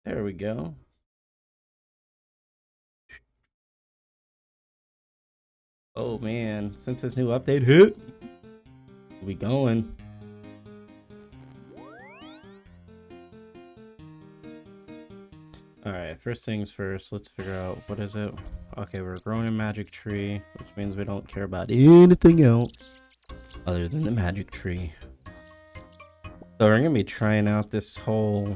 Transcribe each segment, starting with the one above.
There we go. Oh man, since this new update hit, we going. Alright, first things first, let's figure out what is it. Okay, we're growing a magic tree, which means we don't care about anything else other than the magic tree. So we're gonna be trying out this whole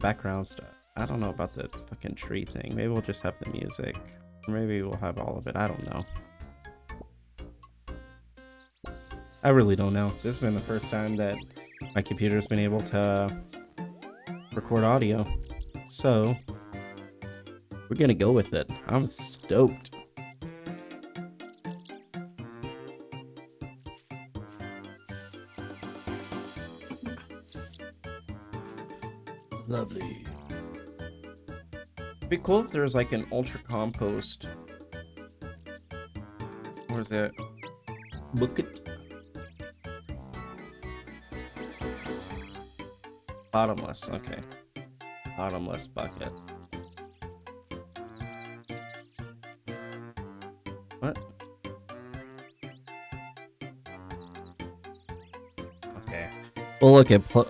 background stuff. I don't know about the fucking tree thing. Maybe we'll just have the music. Or maybe we'll have all of it. I don't know. I really don't know. This has been the first time that my computer's been able to record audio. So we're gonna go with it. I'm stoked. Lovely. It'd be cool if there was like an ultra compost. What is that? Bucket? Bottomless, okay. Bottomless bucket. What? Okay. We'll look at the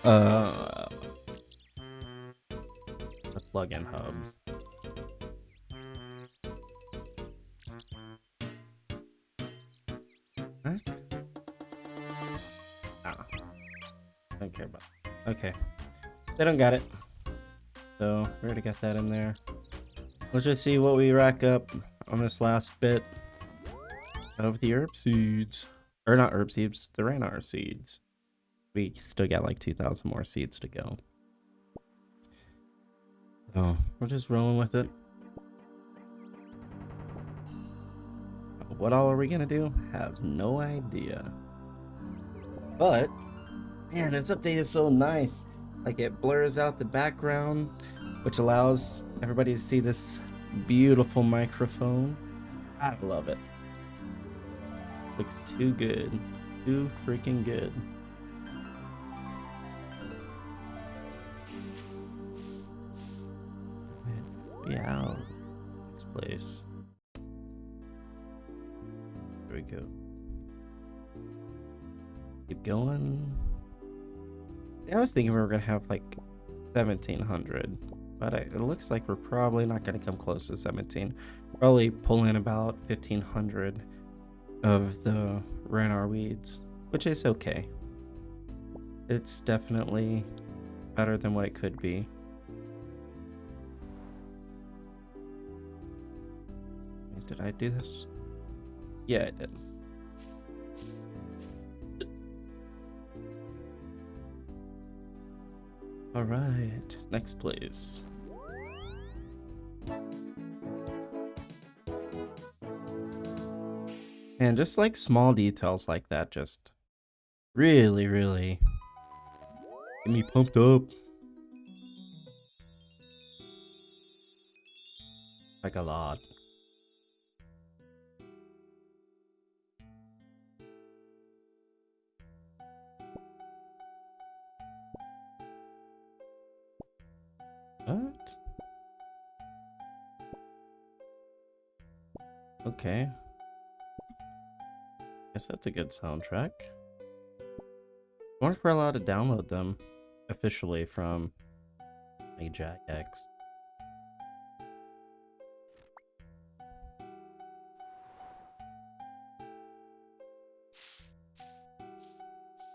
plugin hub. What? Ah. Don't care about it. Okay. They don't got it. So we already got that in there. Let's just see what we rack up on this last bit of the herb seeds. Or not herb seeds, the Ranar seeds. We still got like 2,000 more seeds to go. So we're just rolling with it. What all are we gonna do? Have no idea. But man, this update is so nice. Like it blurs out the background, which allows everybody to see this beautiful microphone. I love it. Looks too good. Too freaking good. Yeah. Next place. There we go. Keep going. I was thinking we were gonna have like 1,700, but it looks like we're probably not gonna come close to 17. Probably pull in about 1,500 of the Ranar weeds, which is okay. It's definitely better than what it could be. Did I do this? Yeah, I did. All right, next place. And just like small details like that just really get me pumped up. Like a lot. What? Okay. Guess that's a good soundtrack. I wonder if we're allowed to download them officially from Jagex.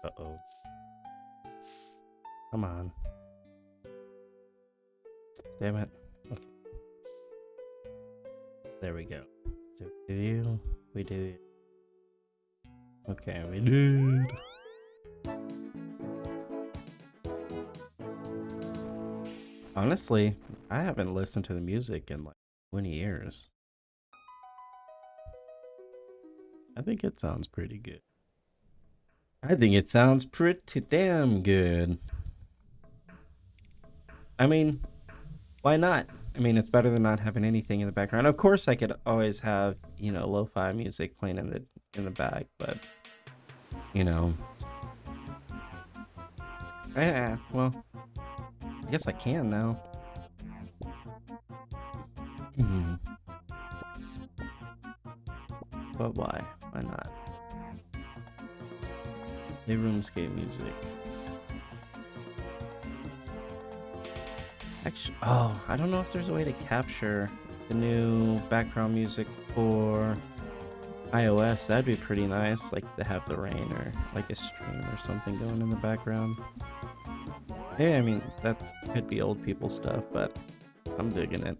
Uh-oh. Come on. Damn it. Okay. There we go. Do you? We do. Okay, we did. Honestly, I haven't listened to the music in like 20 years. I think it sounds pretty good. I think it sounds pretty damn good. I mean, why not? I mean, it's better than not having anything in the background. Of course, I could always have, you know, lo-fi music playing in the back, but you know, well, I guess I can now. Hmm. But why? Why not? Play RuneScape music. Actually, oh, I don't know if there's a way to capture the new background music for iOS. That'd be pretty nice, like to have the rain or like a stream or something going in the background. Yeah, I mean, that could be old people stuff, but I'm digging it.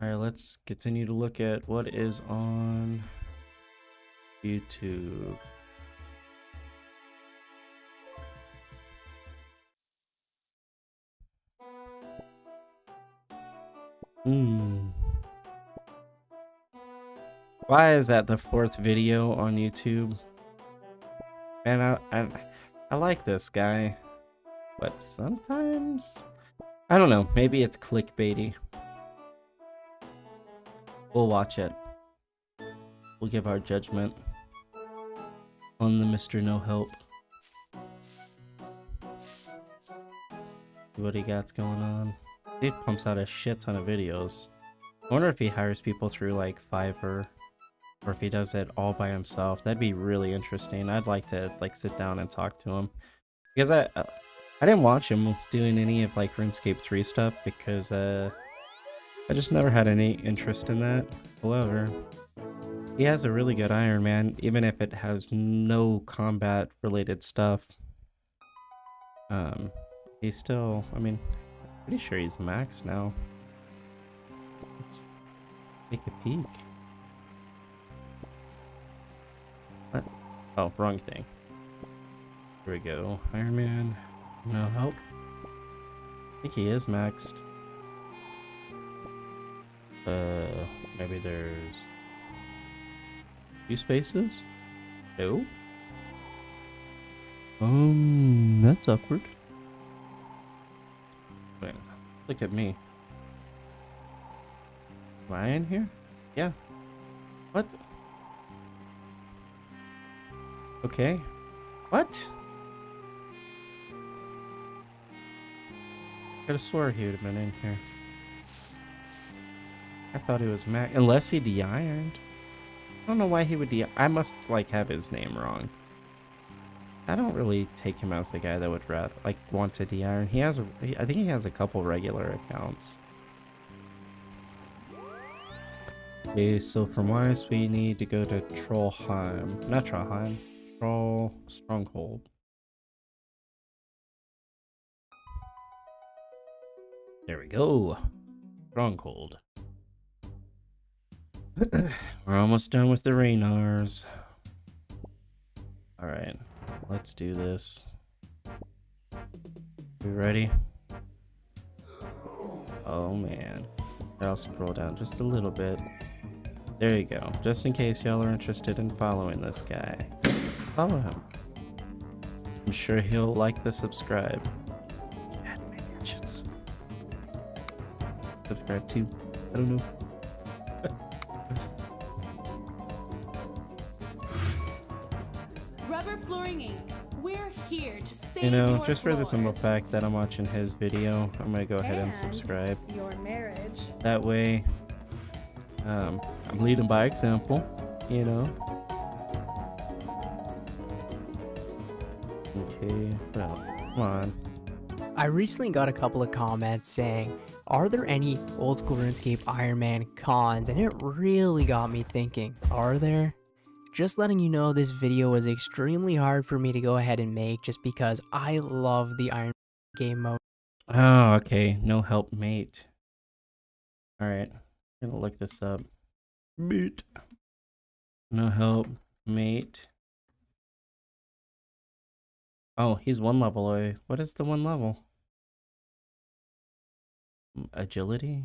Alright, let's continue to look at what is on YouTube. Why is that the 4th video on YouTube? Man, I like this guy, but sometimes I don't know. Maybe it's clickbaity. We'll watch it. We'll give our judgment on the Mr. No Help. What he got's going on? He pumps out a shit ton of videos. I wonder if he hires people through like Fiverr, or if he does it all by himself. That'd be really interesting. I'd like to like sit down and talk to him, because I didn't watch him doing any of like RuneScape 3 stuff because I just never had any interest in that. However, he has a really good Ironman, even if it has no combat related stuff. He's still, I mean, pretty sure he's max now. Let's take a peek. What? Oh, wrong thing. Here we go. Ironman, no help. I think he is maxed. Maybe there's 2 spaces? No? That's awkward. Wait, look at me. Am I in here? Yeah. What? Okay. What? I could've swore he would have been in here. I thought he was Mac, unless he de-ironed. I don't know why he would I must like have his name wrong. I don't really take him as the guy that would like want to de-iron. I think he has a couple regular accounts. Okay, so from Weiss we need to go to Trollheim. Not Trollheim. Troll Stronghold. There we go. Stronghold. We're almost done with the Raynars. Alright, let's do this. We ready? Oh man. I'll scroll down just a little bit. There you go. Just in case y'all are interested in following this guy. Follow him. I'm sure he'll like the subscribe. Subscribe too. I don't know. Rubber Flooring Inc. We're here to save you know, your just for the floors. simple fact that I'm watching his video, I'm gonna go ahead and subscribe. Your marriage. That way, I'm leading by example, you know. Okay, well, come on. I recently got a couple of comments saying, are there any old school RuneScape Ironman cons? And it really got me thinking, are there? Just letting you know, this video was extremely hard for me to go ahead and make just because I love the Iron game mode. Oh, okay. No help, mate. Alright. I'm gonna look this up. Mate. No help, mate. Oh, he's 1 level away. What is the 1 level? Agility?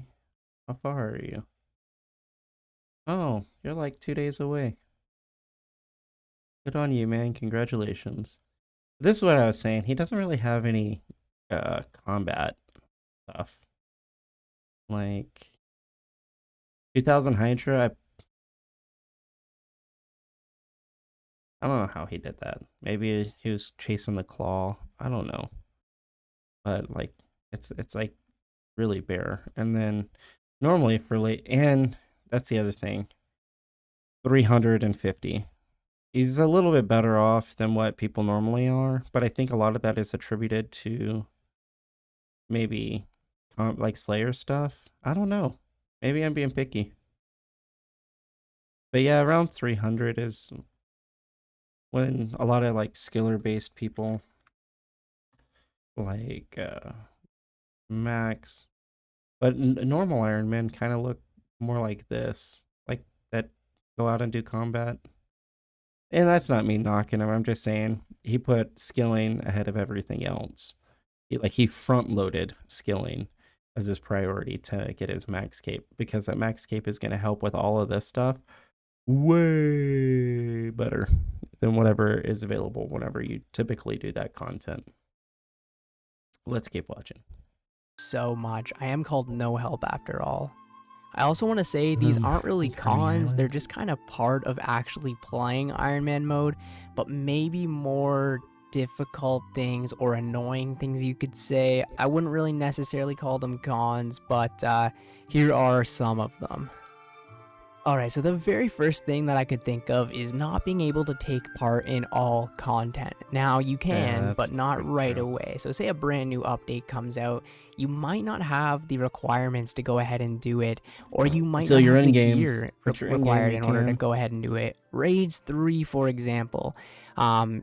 How far are you? Oh, you're like 2 days away. Good on you, man. Congratulations. This is what I was saying. He doesn't really have any combat stuff. Like 2000 Hydra, I don't know how he did that. Maybe he was chasing the claw. I don't know. But like it's like really bare. And then normally for late, and that's the other thing. 350. He's a little bit better off than what people normally are, but I think a lot of that is attributed to maybe like Slayer stuff. I don't know. Maybe I'm being picky. But yeah, around 300 is when a lot of like skiller based people like Max, but normal Iron Men kind of look more like this, like that go out and do combat. And that's not me knocking him. I'm just saying he put skilling ahead of everything else. He front loaded skilling as his priority to get his max cape, because that max cape is going to help with all of this stuff way better than whatever is available whenever you typically do that content. Let's keep watching. So much. I am called no help after all. I also want to say these aren't really cons, they're just kind of part of actually playing Iron Man mode, but maybe more difficult things or annoying things you could say. I wouldn't really necessarily call them cons, but here are some of them. Alright, so the very first thing that I could think of is not being able to take part in all content. Now, you can, but not right away. So say a brand new update comes out, you might not have the requirements to go ahead and do it, or you might not have the gear required in order to go ahead and do it. Raids 3, for example,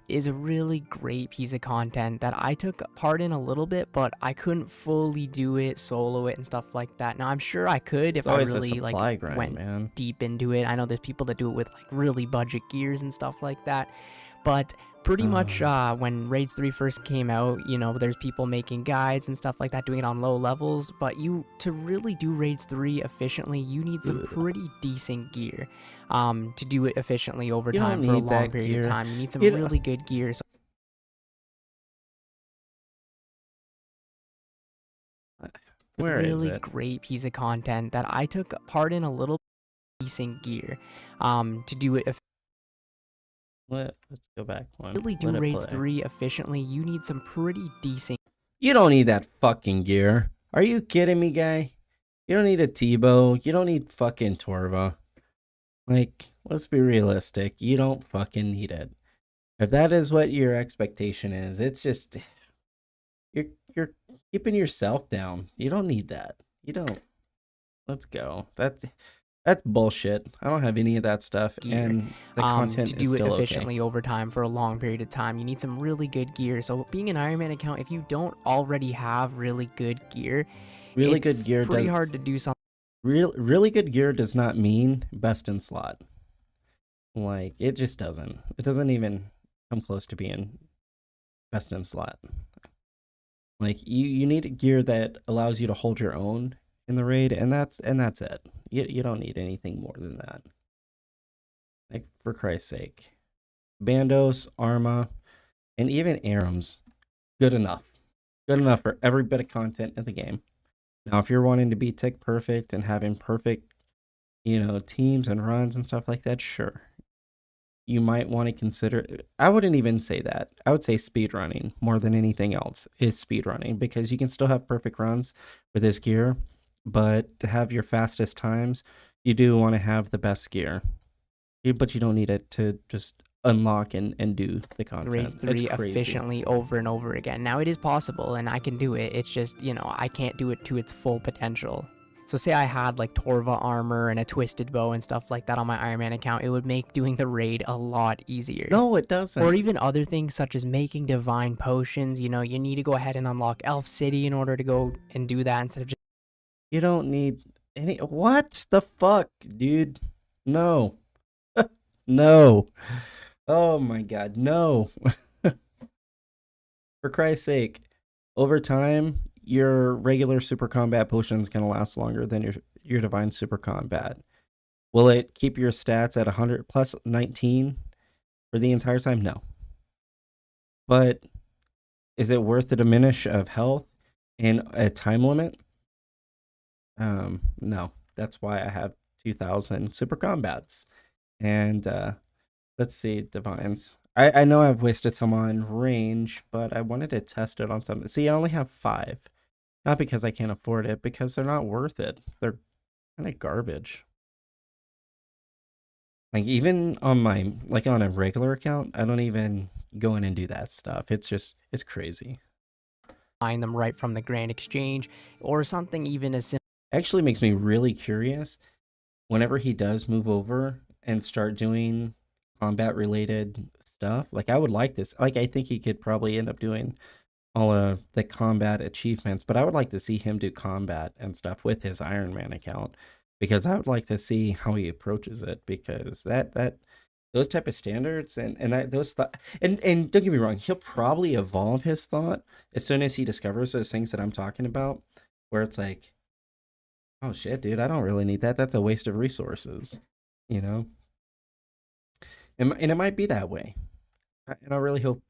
is a really great piece of content that I took part in a little bit, but I couldn't fully do it, solo it, and stuff like that. Now, I'm sure I could if I really went deep into it. I know there's people that do it with like really budget gears and stuff like that, but pretty much when Raids 3 first came out, you know, there's people making guides and stuff like that, doing it on low levels, but to really do Raids 3 efficiently, you need some pretty decent gear to do it efficiently over time for a long period of time. You need some really good gear. So really great piece of content that I took part in a little decent gear to do it let's go back one. Really do Raids 3 efficiently, you need some pretty decent. You don't need that fucking gear. Are you kidding me, guy? You don't need a T-bow. You don't need fucking Torva. Like, let's be realistic. You don't fucking need it. If that is what your expectation is, it's just you're keeping yourself down. You don't need that. You don't. Let's go. That's bullshit. I don't have any of that stuff, and the content to do it efficiently over time for a long period of time. You need some really good gear. So being an Iron Man account, if you don't already have really good gear, it's pretty hard to do something. Really good gear does not mean best in slot. Like, it just doesn't. It doesn't even come close to being best in slot. Like, you need gear that allows you to hold your own in the raid, and that's it. You don't need anything more than that. Like, for Christ's sake. Bandos, Arma, and even Arams, good enough. Good enough for every bit of content in the game. Now, if you're wanting to be tick perfect and having perfect, teams and runs and stuff like that, sure. You might want to consider, I wouldn't even say that. I would say speed running more than anything else is speed running, because you can still have perfect runs with this gear, but to have your fastest times, you do want to have the best gear. But you don't need it to just unlock and do the content. Raids 3 efficiently over and over again. Now, it is possible, and I can do it. It's just, I can't do it to its full potential. So say I had like Torva armor and a twisted bow and stuff like that on my Iron Man account, it would make doing the raid a lot easier. No, it doesn't. Or even other things such as making divine potions. You need to go ahead and unlock Elf City in order to go and do that instead of just... You don't need any... What the fuck, dude? No. No. Oh my god, no. For Christ's sake. Over time, your regular super combat potion is going to last longer than your divine super combat. Will it keep your stats at 100 plus 19 for the entire time? No. But is it worth the diminish of health and a time limit? No. That's why I have 2000 super combats. And Let's see, Divines. I know I've wasted some on range, but I wanted to test it on something. See, I only have 5. Not because I can't afford it, because they're not worth it. They're kind of garbage. Like, even on my, like, on a regular account, I don't even go in and do that stuff. It's crazy. Buying them right from the Grand Exchange, or something even as simple. Actually makes me really curious whenever he does move over and start doing combat related stuff. Like, I would like this. Like, I think he could probably end up doing all of the combat achievements, but I would like to see him do combat and stuff with his Ironman account, because I would like to see how he approaches it, because that those type of standards and that those and don't get me wrong, he'll probably evolve his thought as soon as he discovers those things that I'm talking about, where it's like, oh shit, dude, I don't really need that. That's a waste of resources, you know? And it might be that way. And I really hope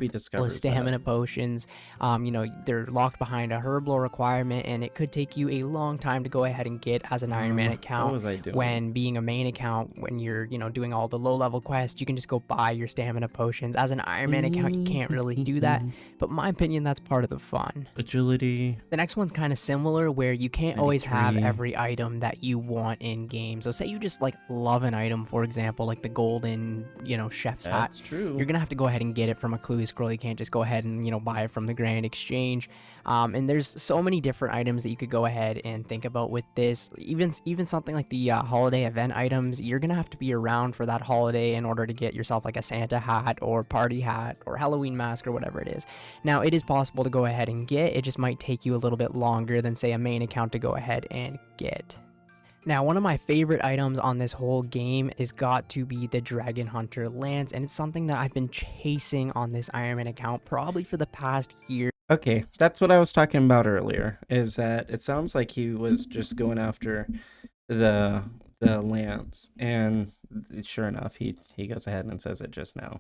he discovers that. Stamina potions. You know, they're locked behind a herblore requirement, and it could take you a long time to go ahead and get as an Ironman account. What was I doing? When being a main account, when you're, you know, doing all the low level quests, you can just go buy your stamina potions. As an Ironman account, you can't really do that. But in my opinion, that's part of the fun. Agility. The next one's kind of similar, where you can't always have every item that you want in game. So say you just like love an item, for example, like the golden, you know, chef's hat. That's true. You're gonna have to go ahead and get it from a clue scroll. You can't just go ahead and, you know, buy it from the Grand Exchange. And there's so many different items that you could go ahead and think about with this. Even something like the holiday event items, you're gonna have to be around for that holiday in order to get yourself like a Santa hat or party hat or Halloween mask or whatever it is. Now, it is possible to go ahead and get. It just might take you a little bit longer than, say, a main account to go ahead and get. Now, one of my favorite items on this whole game is got to be the Dragon Hunter Lance, and it's something that I've been chasing on this Ironman account probably for the past year. Okay, that's what I was talking about earlier, is that it sounds like he was just going after the lance, and sure enough, he goes ahead and says it just now.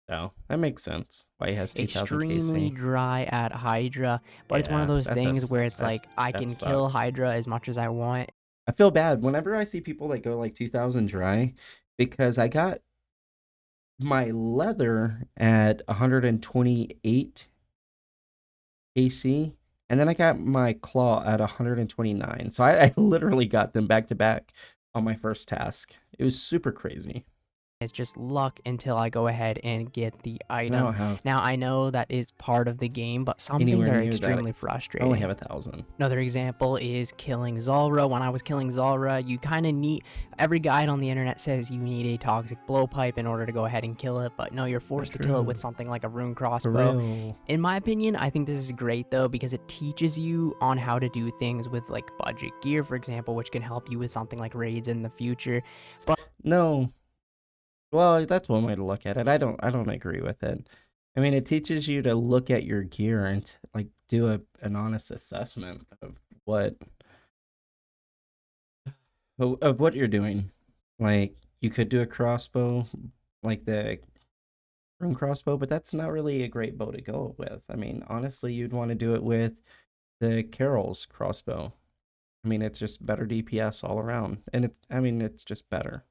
So that makes sense why he has 2,000 Extremely KC. dry at Hydra, but it's one of those things where it's like, I can kill Hydra as much as I want. I feel bad whenever I see people that go like 2,000 dry, because I got my leather at 128 AC, and then I got my claw at 129. So I literally got them back to back on my first task. It was super crazy. It's just luck until I go ahead and get the item. Now, I know that is part of the game, but some things are extremely frustrating. I only have 1,000. Another example is killing Zulrah. When I was killing Zulrah, you kind of need... Every guide on the internet says you need a toxic blowpipe in order to go ahead and kill it, but no, you're forced to kill it with something like a rune crossbow. In my opinion, I think this is great, though, because it teaches you on how to do things with, like, budget gear, for example, which can help you with something like raids in the future. But no. Well, that's one way to look at it. I don't agree with it. I mean, it teaches you to look at your gear and like do an honest assessment of what you're doing. Like, you could do a crossbow, like the rune crossbow, but that's not really a great bow to go with. I mean, honestly, you'd want to do it with the Carol's crossbow. I mean, it's just better DPS all around, and it's just better.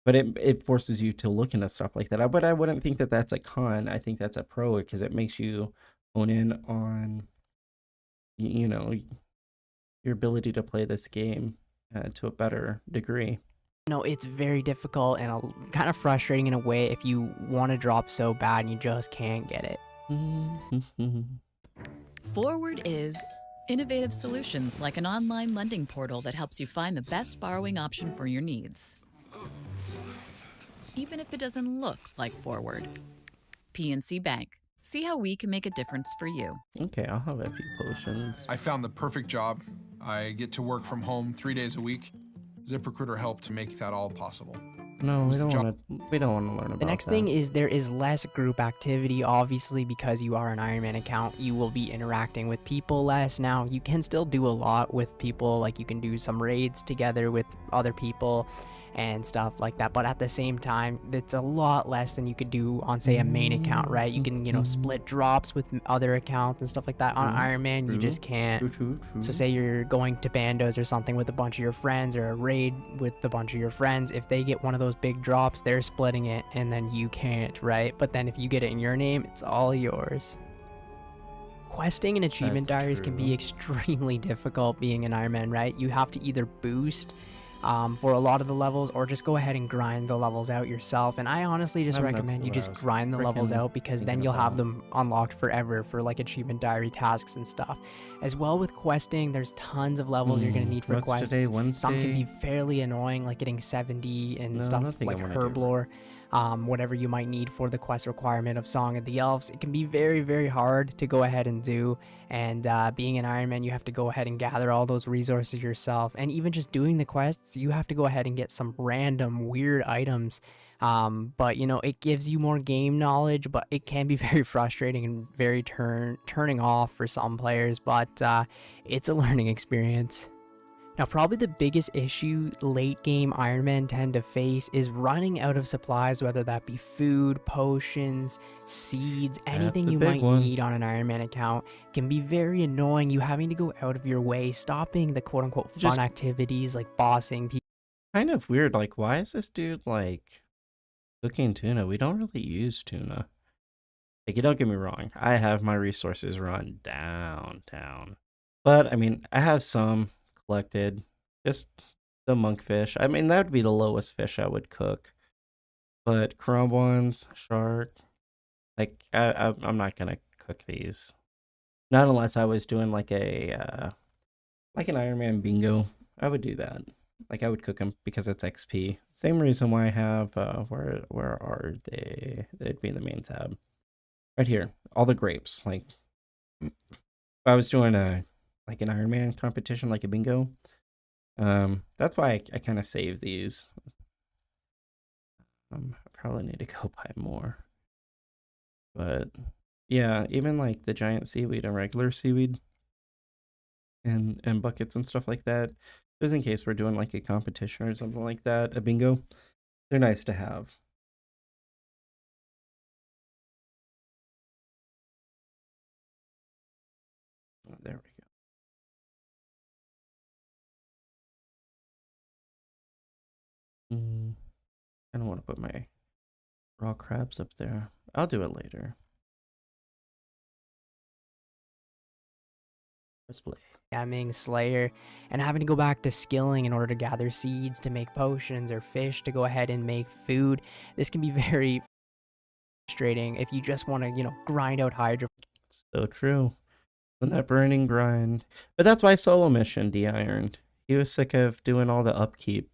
But it forces you to look into stuff like that. But I wouldn't think that that's a con. I think that's a pro, because it makes you hone in on, you know, your ability to play this game to a better degree. No, it's very difficult and kind of frustrating in a way if you want to drop so bad and you just can't get it. Forward is innovative solutions like an online lending portal that helps you find the best borrowing option for your needs, even if it doesn't look like Forward. PNC Bank. See how we can make a difference for you. Okay, I'll have a few potions. I found the perfect job. I get to work from home 3 days a week. ZipRecruiter helped to make that all possible. No, we don't want to learn about The next thing is there is less group activity. Obviously, because you are an Ironman account, you will be interacting with people less. Now, you can still do a lot with people, like you can do some raids together with other people and stuff like that. But at the same time, it's a lot less than you could do on, say, a main account, right? You can, split drops with other accounts and stuff like that. On Ironman, you just can't. So say you're going to bandos or something with a bunch of your friends, or a raid with a bunch of your friends. If they get one of those big drops, they're splitting it, and then you can't, right? But then if you get it in your name, it's all yours. Questing and achievement diaries can be extremely difficult being an Ironman, right? You have to either boost for a lot of the levels, or just go ahead and grind the levels out yourself. And I honestly just recommend you just grind the levels out, because then you'll have them unlocked forever for like achievement diary tasks and stuff. As well with questing, there's tons of levels you're going to need for quests. Some can be fairly annoying, like getting 70 and stuff like herblore. Whatever you might need for the quest requirement of Song of the Elves. It can be very, very hard to go ahead and do, and being an Ironman, you have to go ahead and gather all those resources yourself. And even just doing the quests, you have to go ahead and get some random weird items, but it gives you more game knowledge, but it can be very frustrating and very turning off for some players, but it's a learning experience. Now, probably the biggest issue late game Ironmen tend to face is running out of supplies, whether that be food, potions, seeds, anything you might need on an Ironman account. Can be very annoying, you having to go out of your way, stopping the quote-unquote fun activities like bossing people. Kind of weird, like, why is this dude, like, cooking tuna? We don't really use tuna. Like, you don't get me wrong, I have my resources run down. But, I mean, I have some collected, just the monkfish. I mean, that would be the lowest fish I would cook. But crumb ones, shark, like I'm not gonna cook these, not unless I was doing like an Ironman bingo. I would do that. Like I would cook them because it's XP. Same reason why I have where are they? They'd be in the main tab right here. All the grapes. Like if I was doing like an Ironman competition, like a bingo. That's why I kind of save these. I probably need to go buy more. But yeah, even like the giant seaweed and regular seaweed and buckets and stuff like that, just in case we're doing like a competition or something like that, a bingo, they're nice to have. Oh, there we go. I don't want to put my raw crabs up there. I'll do it later. Scamming, Slayer, and having to go back to skilling in order to gather seeds to make potions, or fish to go ahead and make food. This can be very frustrating if you just want to, grind out Hydro. So true. When that burning grind. But that's why Solo Mission de-ironed. He was sick of doing all the upkeep.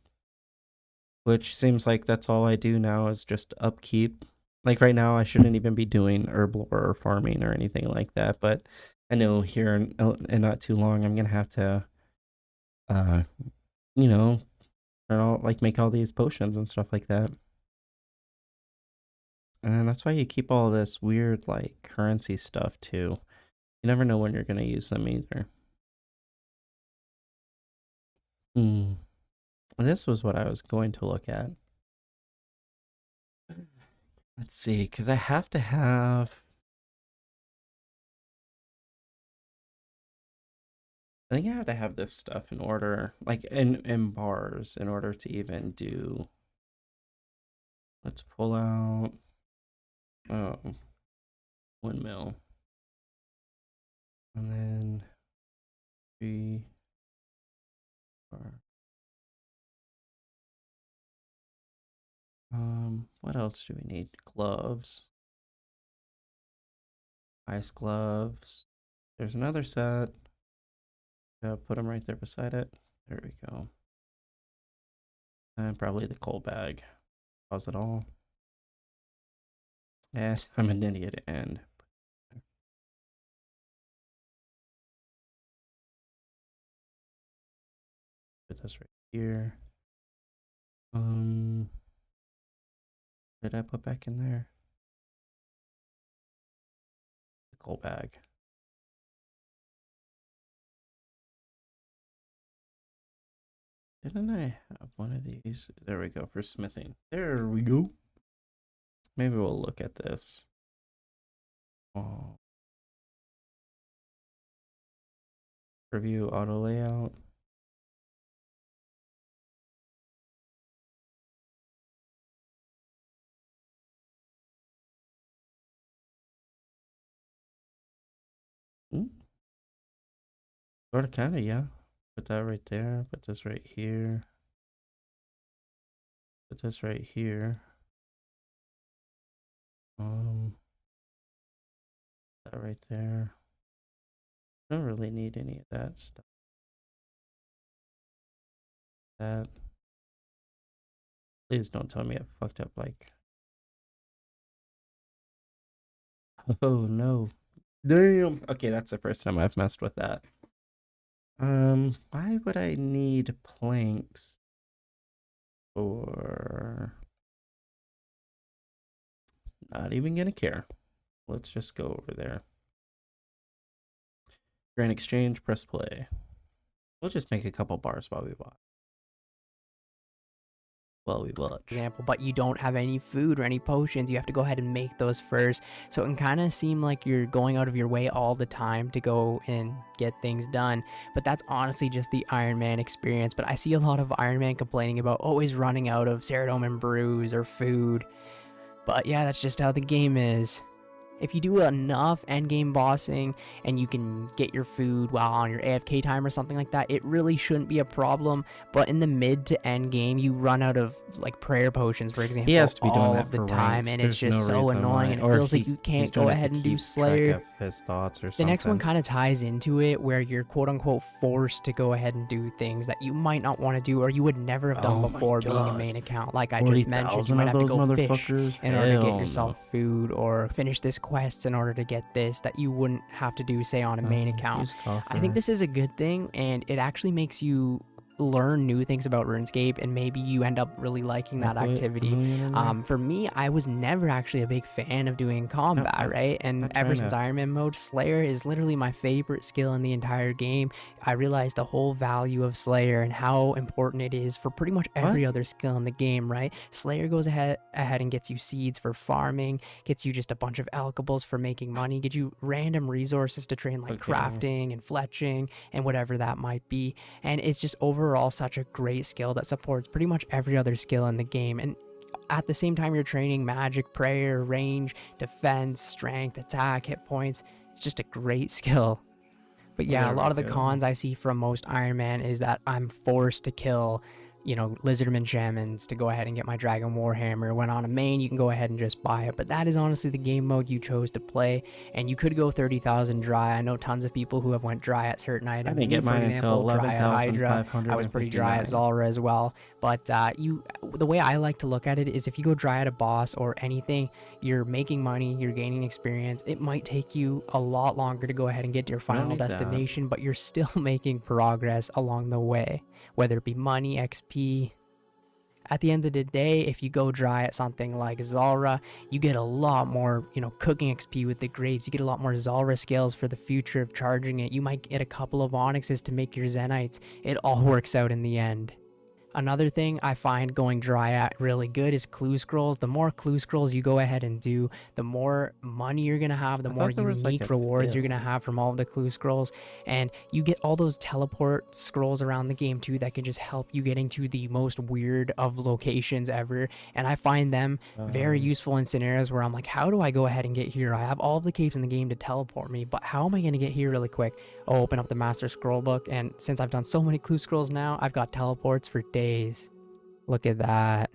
Which seems like that's all I do now is just upkeep. Like right now I shouldn't even be doing herbal or farming or anything like that, but I know here in not too long I'm gonna have to you know, like make all these potions and stuff like that. And that's why you keep all this weird like currency stuff too. You never know when you're gonna use them either. This was what I was going to look at. Let's see, because I have to have. I think I have to have this stuff in order, like in bars, in order to even do. Let's pull out. Oh, windmill. And then 3, 4. What else do we need? Gloves. Ice gloves. There's another set. Put them right there beside it. There we go. And probably the coal bag. Pause it all. And I'm an idiot and put this right here. What did I put back in there? The coal bag. Didn't I have one of these? There we go, for smithing. There we go. Maybe we'll look at this. Oh. Review auto layout. Sort of, kind of, yeah. Put that right there. Put this right here. Put this right here. That right there. Don't really need any of that stuff. That. Please don't tell me I fucked up like. Oh no. Damn. Okay, that's the first time I've messed with that. Why would I need planks? Or not even gonna care. Let's just go over there. Grand Exchange, press play. We'll just make a couple bars while we watch. Example, but you don't have any food or any potions, you have to go ahead and make those first. So it can kind of seem like you're going out of your way all the time to go and get things done, but that's honestly just the Ironman experience. But I see a lot of Ironman complaining about always running out of Ceridome and brews or food, but yeah, that's just how the game is. If you do enough endgame bossing and you can get your food while on your AFK time or something like that, it really shouldn't be a problem. But in the mid to end game, you run out of like prayer potions, for example, he has to be doing all that of the for time, ranks. and it's There's just no so reason annoying, why. and it Or feels like you he's can't doing go it to ahead and do keep track Slayer. of his thoughts or The next one something. kind of ties into it, where you're quote unquote forced to go ahead and do things that you might not want to do or you would never have done Oh my before being a God. main account. Like I just mentioned, you 40,000 might of have to those go fish motherfuckers? in order to Hell get no. yourself food, or finish this quest in order to get this that you wouldn't have to do, say, on a main account. Use I think this is a good thing, and it actually makes you learn new things about RuneScape, and maybe you end up really liking that activity. For me, I was never actually a big fan of doing combat, right? And ever since Ironman mode, Slayer is literally my favorite skill in the entire game. I realized the whole value of Slayer and how important it is for pretty much every other skill in the game, right? Slayer goes ahead and gets you seeds for farming, gets you just a bunch of alchables for making money, gets you random resources to train like crafting and fletching and whatever that might be. And it's just overall such a great skill that supports pretty much every other skill in the game. And at the same time, you're training magic, prayer, range, defense, strength, attack, hit points. It's just a great skill. But yeah, a lot of the cons I see from most Ironman is that I'm forced to kill, you know, Lizardman Shamans to go ahead and get my Dragon Warhammer. When on a main, you can go ahead and just buy it. But that is honestly the game mode you chose to play. And you could go 30,000 dry. I know tons of people who have went dry at certain items. I didn't get mine until dry at Hydra. I was pretty dry at Zulrah as well. But the way I like to look at it is, if you go dry at a boss or anything, you're making money, you're gaining experience. It might take you a lot longer to go ahead and get to your final destination, but you're still making progress along the way, whether it be money, XP. At the end of the day, if you go dry at something like Zulrah, you get a lot more, you know, cooking XP with the grapes. You get a lot more Zulrah scales for the future of charging it. You might get a couple of onyxes to make your Zenites. It all works out in the end. Another thing I find going dry at really good is clue scrolls. The more clue scrolls you go ahead and do, the more money you're going to have, the more unique rewards you're going to have from all of the clue scrolls. And you get all those teleport scrolls around the game too that can just help you getting to the most weird of locations ever. And I find them very useful in scenarios where I'm like, how do I go ahead and get here? I have all of the capes in the game to teleport me, but how am I going to get here really quick? Oh, open up the Master Scroll book, and since I've done so many clue scrolls now, I've got teleports for days. Look at that.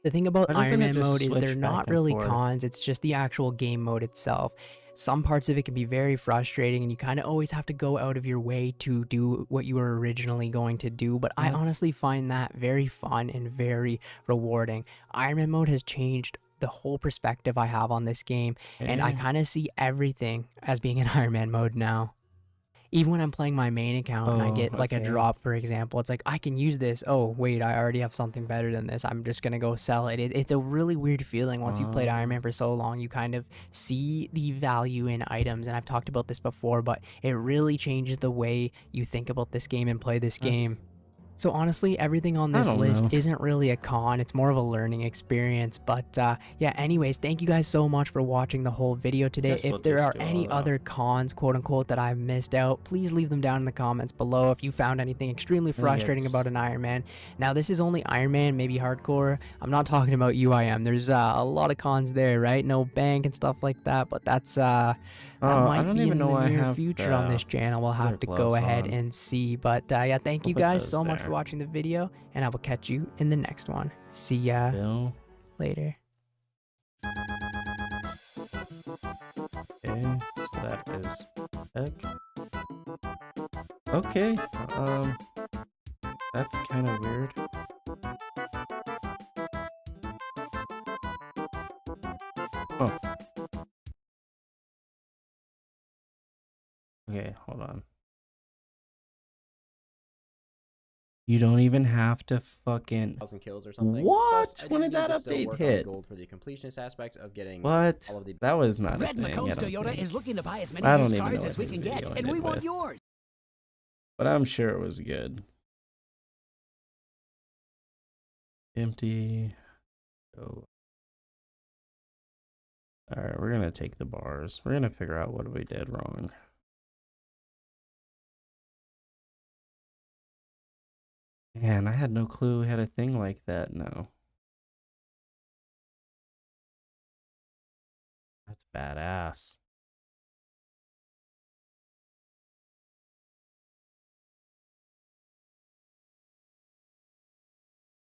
The thing about Ironman mode is they're not really cons, it's just the actual game mode itself. Some parts of it can be very frustrating, and you kind of always have to go out of your way to do what you were originally going to do, but I honestly find that very fun and very rewarding. Ironman mode has changed the whole perspective I have on this game, and I kind of see everything as being in Ironman mode now. Even when I'm playing my main account and I get like a drop, for example, it's like, I can use this. Oh, wait, I already have something better than this. I'm just going to go sell it. It's a really weird feeling. Once you've played Ironman for so long, you kind of see the value in items. And I've talked about this before, but it really changes the way you think about this game and play this game. So honestly, everything on I this don't list know. isn't really a con, it's more of a learning experience. But yeah, anyways, thank you guys so much for watching the whole video today. Guess we'll If there just are do all any that. other cons, quote unquote, that I've missed out, please leave them down in the comments below if you found anything extremely frustrating about an Ironman. Now, this is only Ironman, maybe hardcore. I'm not talking about UIM. There's a lot of cons there, right? No bank and stuff like that, but that's that Oh, I might don't be even in know the why I near have future on the this channel. We'll other have to go gloves ahead on. and see. But yeah, thank I'll you put guys those so much for there. watching the video, and I will catch you in the next one. See ya Bill. later. Okay, so that is heck. Okay, that's kind of weird. Oh. Okay, hold on. You don't even have to fucking... 1,000 kills or something. What? Plus, I When do did need that to still update work on hit? gold for the completionist aspects of getting What? all of the That was not a Red thing. I McCombs don't Toyota think. is looking to buy as many I of don't these even know cars what as we his can video get, and ended we want with. yours. But I'm sure it was good. Empty. Oh. Alright, we're gonna take the bars. We're gonna figure out what we did wrong. Man, I had no clue we had a thing like that. No. That's badass.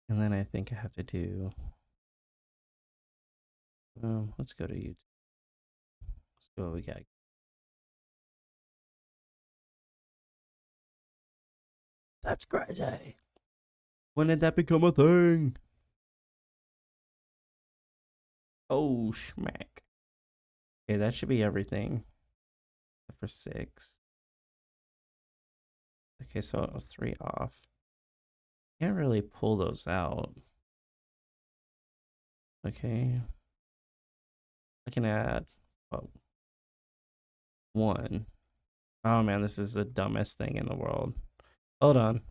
And then I think I have to do... let's go to YouTube. Let's see what we got. That's crazy. When did that become a thing? Oh, schmack. Okay, that should be everything. Except for 6. Okay, so it was 3 off. Can't really pull those out. Okay. I can add... oh, 1. Oh man, this is the dumbest thing in the world. Hold on.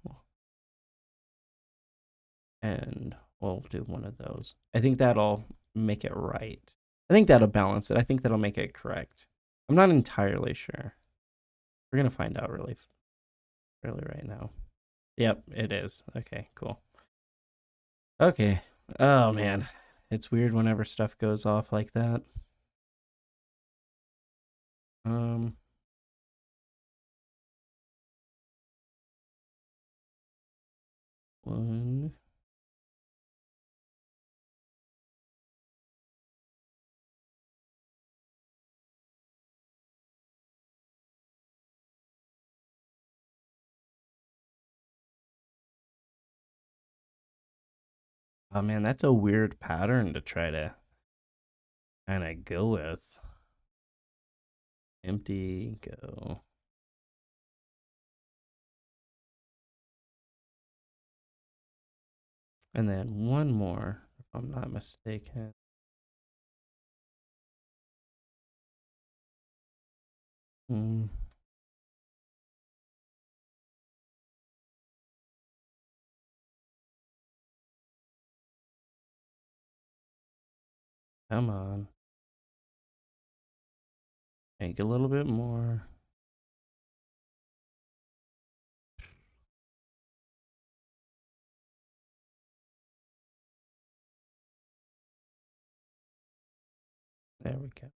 And we'll do one of those. I think that'll make it right. I think that'll balance it. I think that'll make it correct. I'm not entirely sure. We're gonna find out really right now. Yep, it is. Okay, cool. Okay. Oh man, it's weird whenever stuff goes off like that. One. Oh man, that's a weird pattern to try to kind of go with. Empty, go. And then one more, if I'm not mistaken. Hmm. Come on. Make a little bit more. There we go.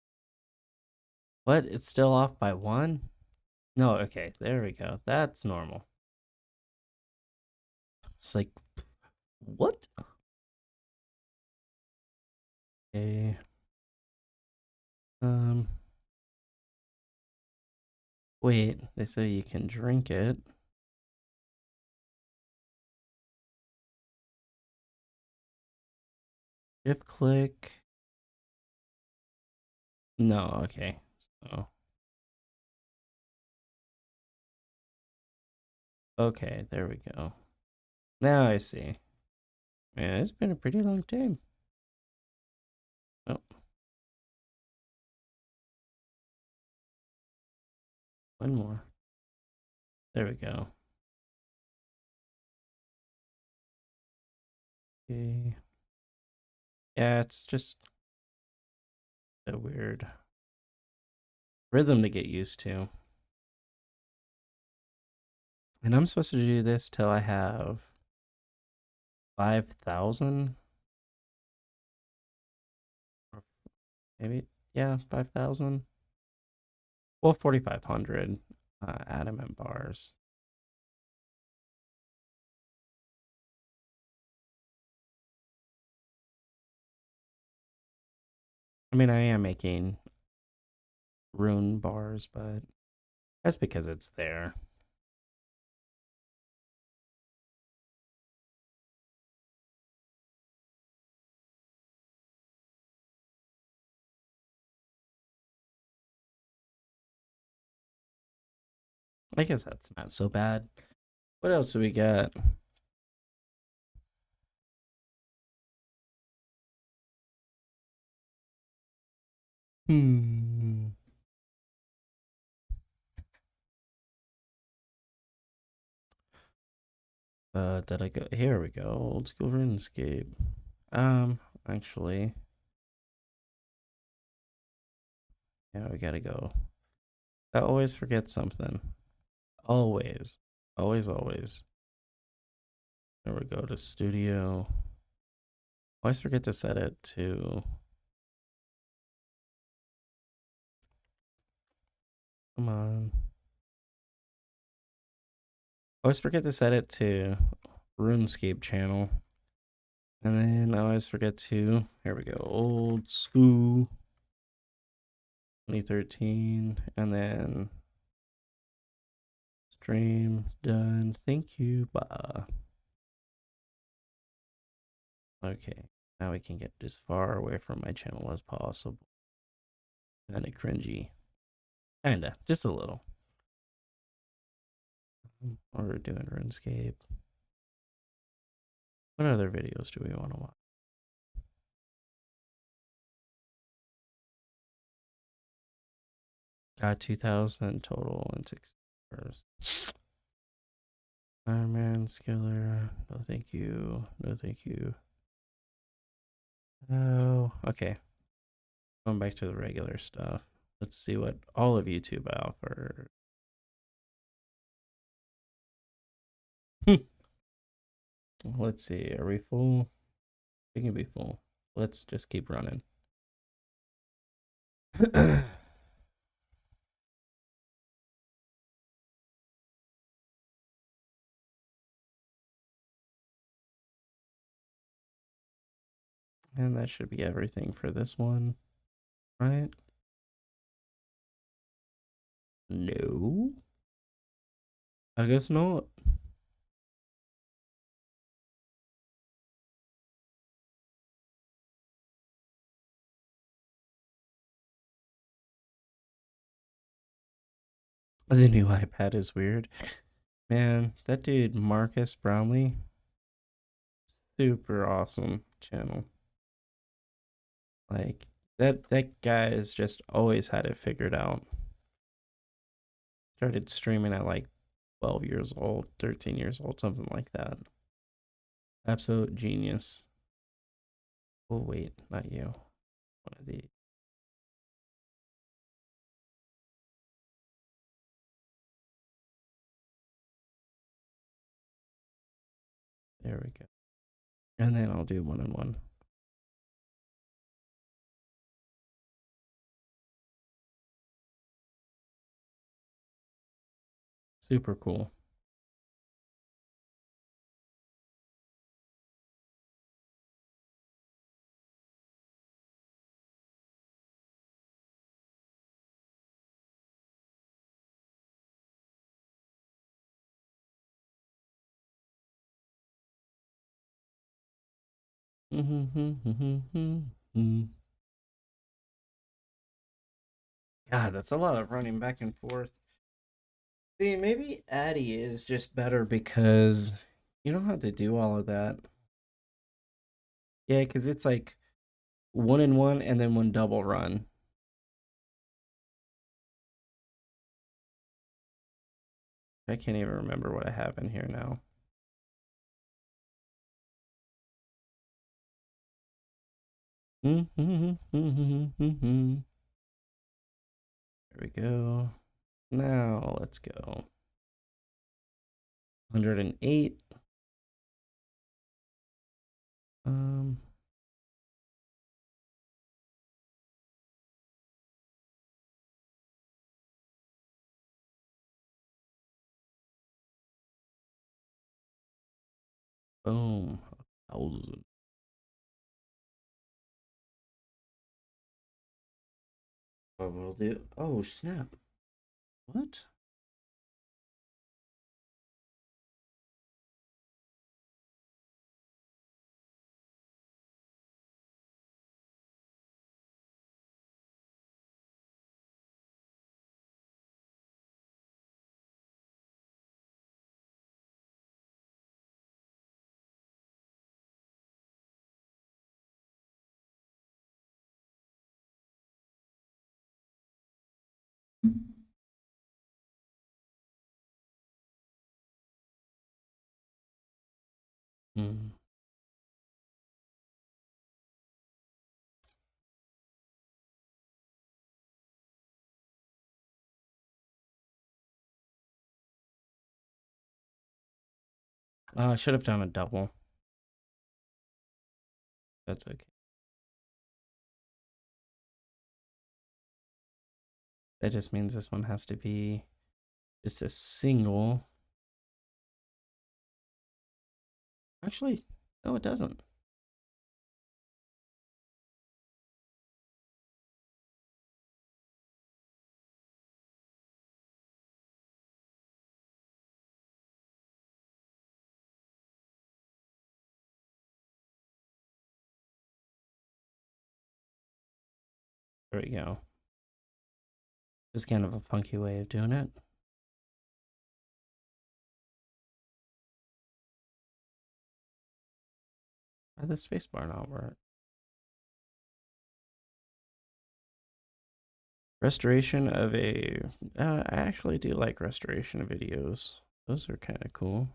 What? It's still off by 1? No, okay. There we go. That's normal. It's like, what? Okay. Wait, they say you can drink it. Shift click. No, okay. So. Okay, there we go. Now I see. Man, it's been a pretty long time. Oh. One more. There we go. Okay. Yeah, it's just a weird rhythm to get used to. And I'm supposed to do this till I have 5,000? Or maybe, yeah, 5,000? Well, 4,500 adamant bars. I mean, I am making rune bars, but that's because it's there. I guess that's not so bad. What else do we got? Hmm. Did I go? Here we go. Old school RuneScape. Actually, yeah, we gotta go. I always forget something. Always. Always, always. There we go to studio. Always forget to set it to. Come on. Always forget to set it to RuneScape channel. And then I always forget to. Here we go. Old school. 2013. And then. Stream done. Thank you. Bye. Okay. Now we can get as far away from my channel as possible. Kinda cringy. Kinda. Just a little. We're doing RuneScape. What other videos do we want to watch? Got 2,000 total in 6 hours. Ironman, Skiller. No, thank you. No, thank you. Oh, okay. Going back to the regular stuff. Let's see what all of YouTube offer. Let's see. Are we full? We can be full. Let's just keep running. And that should be everything for this one, right? No. I guess not. The new iPad is weird. Man, that dude, Marcus Brownlee, super awesome channel. Like, that guy has just always had it figured out. Started streaming at like 12 years old, 13 years old, something like that. Absolute genius. Oh, wait, not you. One of these. There we go. And then I'll do one-on-one. Super cool. God, that's a lot of running back and forth. See, maybe Addy is just better because you don't have to do all of that. Yeah, because it's like 1 and 1 and then one double run. I can't even remember what I have in here now. There we go. Now let's go. 108. Boom. 1,000. What we'll do? Oh snap! What? Hmm. I should have done a double. That's okay. That just means this one has to be just a single. Actually, no, it doesn't. There we go. Just kind of a funky way of doing it. Why the spacebar not work? Restoration of a... I actually do like restoration videos. Those are kind of cool.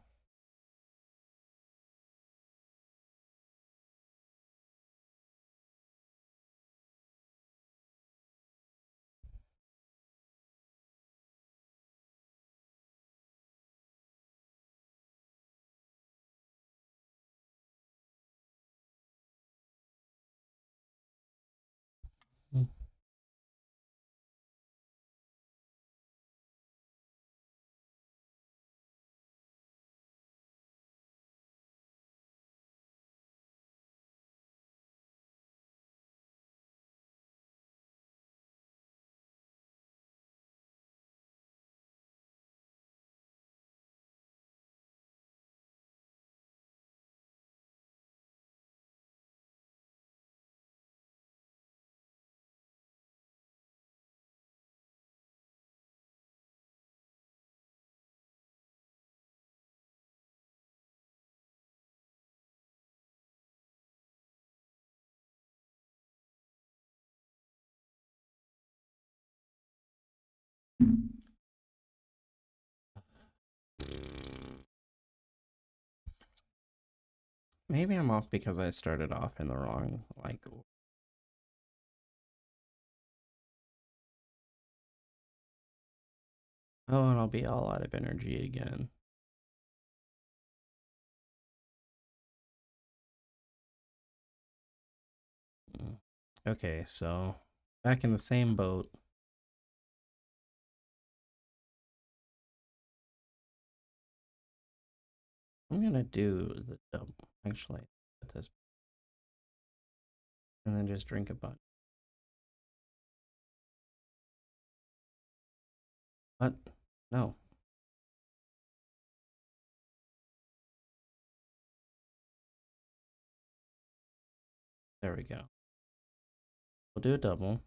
Hmm. Maybe I'm off because I started off in the wrong, like... Oh, and I'll be all out of energy again. Okay, so back in the same boat. I'm gonna do the double, actually, at this, and then just drink a bunch. What? No. There we go. We'll do a double.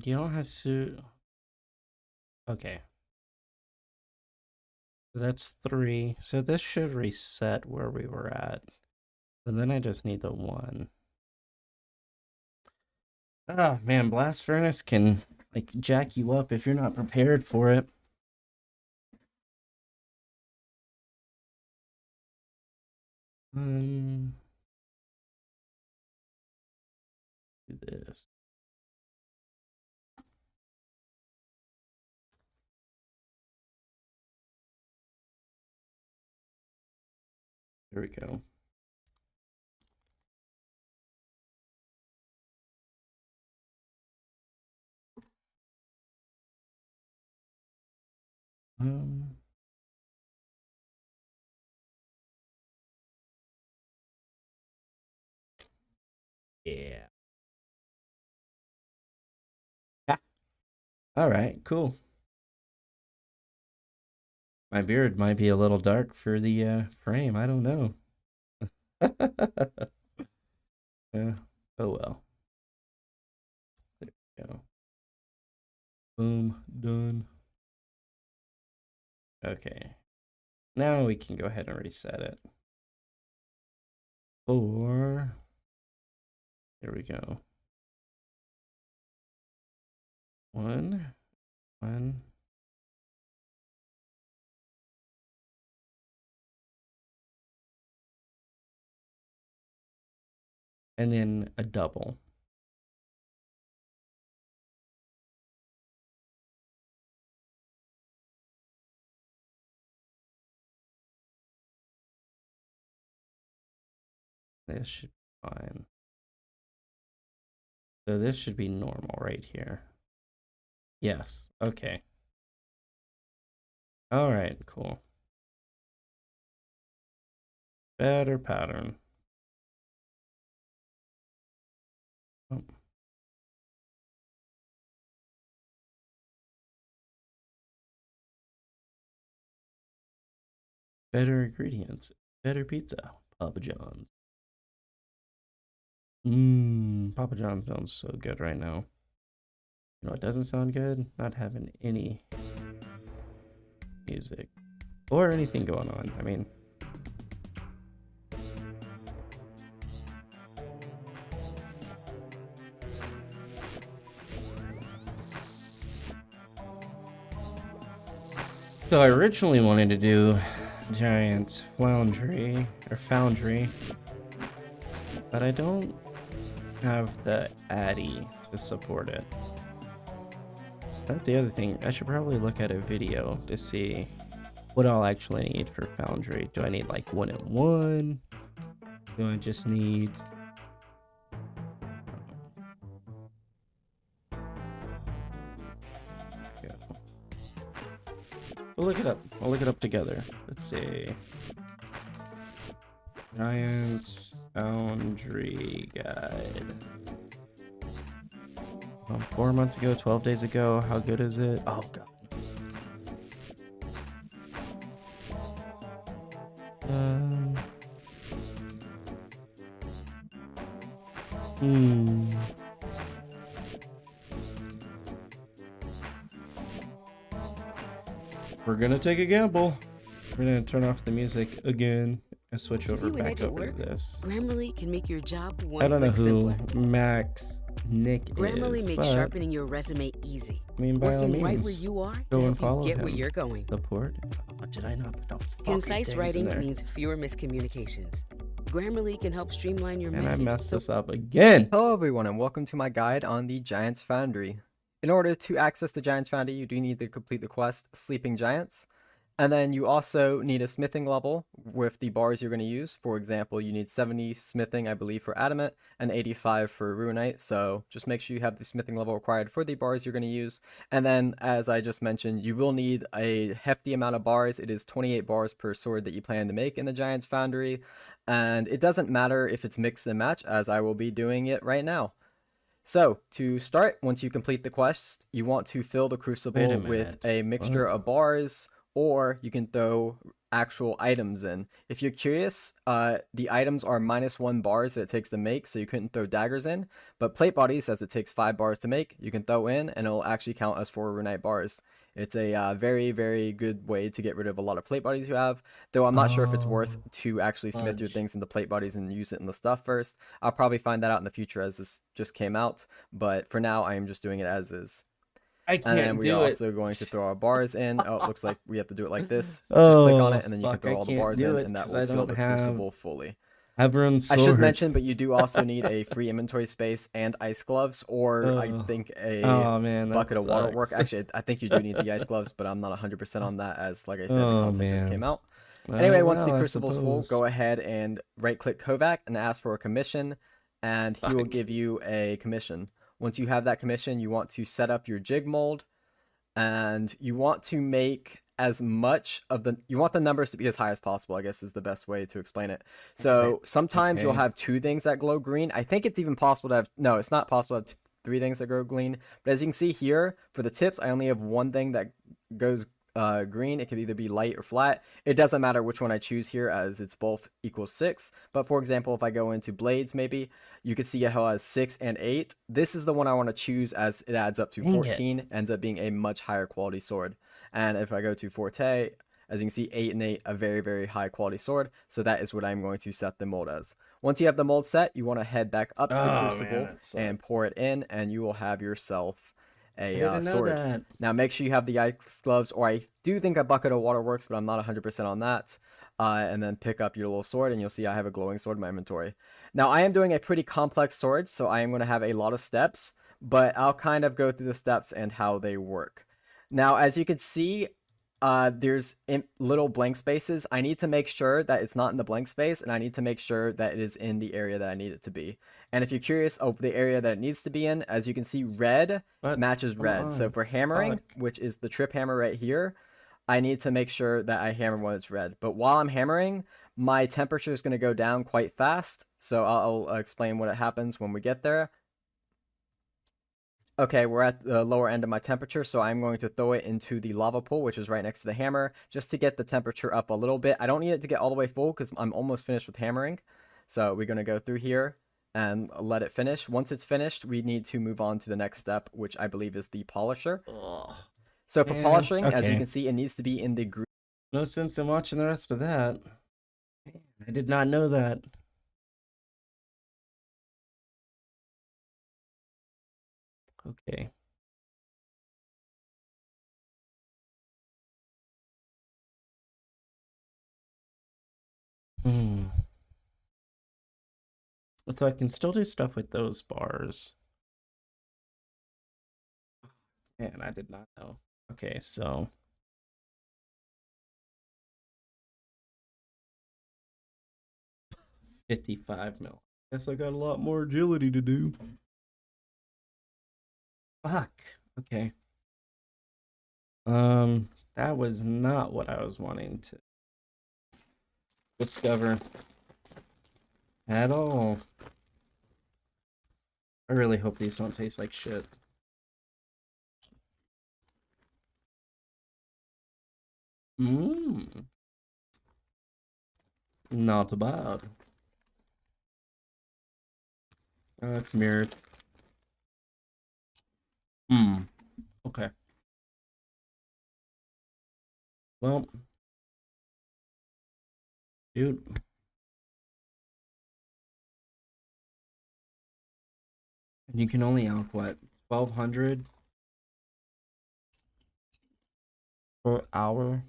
You don't have to... Okay. That's 3. So this should reset where we were at. And then I just need the 1. Ah, man, blast furnace can like jack you up if you're not prepared for it. Do this. There we go. Um, yeah. Ah, all right, cool. My beard might be a little dark for the frame. I don't know. Yeah. Oh well. There we go. Boom, done. Okay. Now we can go ahead and reset it. Or there we go. One. And then a double. This should be fine. So this should be normal right here. Yes. Okay. All right, cool. Better pattern. Oh. Better ingredients. Better pizza. Papa John's. Papa John's sounds so good right now. You know, it doesn't sound good? Not having any music or anything going on. I mean, so I originally wanted to do Giant's Foundry, but I don't have the Addy to support it. That's the other thing. I should probably look at a video to see what I'll actually need for Foundry. Do I need like 1-in-1? Do I just need... We'll look it up. We'll look it up together. Let's see. Giant's Foundry Guide. 4 months ago, 12 days ago. How good is it? Oh, God. We're gonna take a gamble. We're gonna turn off the music again and switch over back over to this. Grammarly can make your job I don't know who simpler. Max Nick Grammarly is, makes but sharpening your resume easy. I mean, by all Working right where means, you are go to and help follow you get him. where you're going. Support. Oh, did I not put the fucking Concise things in writing there? means fewer miscommunications. Grammarly can help streamline your And I message. messed this up again. Hello everyone and welcome to my guide on the Giants Foundry. In order to access the Giants Foundry, you do need to complete the quest Sleeping Giants. And then you also need a smithing level with the bars you're going to use. For example, you need 70 smithing, I believe, for adamant and 85 for ruinite. So just make sure you have the smithing level required for the bars you're going to use. And then, as I just mentioned, you will need a hefty amount of bars. It is 28 bars per sword that you plan to make in the Giants Foundry. And it doesn't matter if it's mix and match, as I will be doing it right now. So, to start, once you complete the quest, you want to fill the crucible with a mixture of bars, or you can throw actual items in. If you're curious, the items are -1 bars that it takes to make, so you couldn't throw daggers in, but plate bodies, as it takes 5 bars to make, you can throw in, and it'll actually count as 4 runite bars. It's a very, very good way to get rid of a lot of plate bodies you have, though I'm not sure if it's worth to actually smith your fudge. things into plate bodies and use it in the stuff first. I'll probably find that out in the future as this just came out, but for now I am just doing it as is. I And then can't we are do it. also going to throw our bars in. Oh, it looks like we have to do it like this. Just click on Oh, it, and then you can fuck, throw I all the can't bars do in, it and that 'cause will I fill don't the have crucible fully. everyone's I sword. should mention, but you do also need a free inventory space and ice gloves, or I Oh. think a Oh man, that bucket of water will work. sucks. Actually, I think you do need the ice gloves, but I'm not 100% on that, as like I said, the Oh content just came man. out. Oh, Anyway, once the well, I crucible's full, suppose. go ahead and right-click Kovac and ask for a commission, and he will Fuck. give you a commission. Once you have that commission, you want to set up your jig mold, and you want to make as much of you want the numbers to be as high as possible, I guess is the best way to explain it. So sometimes you'll Okay. have 2 things that glow green. I think it's even possible to have, no, it's not possible to have 3 things that glow green. But as you can see here, for the tips, I only have 1 thing that goes green. It could either be light or flat. It doesn't matter which one I choose here, as it's both equals 6. But for example, if I go into blades, maybe you can see how it has 6 and 8. This is the one I want to choose, as it adds up to Dang it. 14, ends up being a much higher quality sword. And if I go to Forte, as you can see, 8 and 8, a very, very high quality sword. So that is what I'm going to set the mold as. Once you have the mold set, you want to head back up to the Oh, man, crucible that sucks. and pour it in, and you will have yourself I a didn't know sword. that. Now make sure you have the ice gloves, or I do think a bucket of water works, but I'm not 100% on that. And then pick up your little sword, and you'll see I have a glowing sword in my inventory. Now I am doing a pretty complex sword, so I am going to have a lot of steps, but I'll kind of go through the steps and how they work. Now, as you can see, there's little blank spaces. I need to make sure that it's not in the blank space, and I need to make sure that it is in the area that I need it to be. And if you're curious of the area that it needs to be in, as you can see, red What? matches Come red. on, So for hammering, fuck. which is the trip hammer right here, I need to make sure that I hammer when it's red. But while I'm hammering, my temperature is going to go down quite fast. So I'll explain what happens when we get there. Okay, we're at the lower end of my temperature, so I'm going to throw it into the lava pool, which is right next to the hammer, just to get the temperature up a little bit. I don't need it to get all the way full, because I'm almost finished with hammering. So we're going to go through here and let it finish. Once it's finished, we need to move on to the next step, which I believe is the polisher. Ugh. So for Yeah, polishing, as you okay. can see, it needs to be in the green. No sense in watching the rest of that. Man, I did not know that. Okay. Hmm. So I can still do stuff with those bars. Man, I did not know. Okay, so 55 mil. Guess I got a lot more agility to do. Fuck. Okay. That was not what I was wanting to discover at all. I really hope these don't taste like shit. Mmm. Not bad. It's mirrored. Hmm. Okay. Well, dude. You can only out what, 1200 per hour?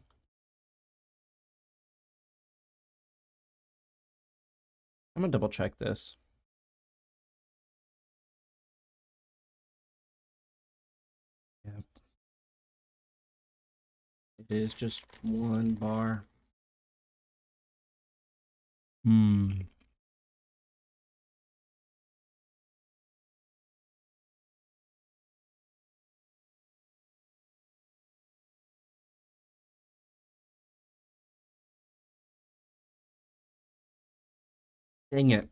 I'm gonna double check this. Yep. It is just 1 bar. Hmm. Dang it.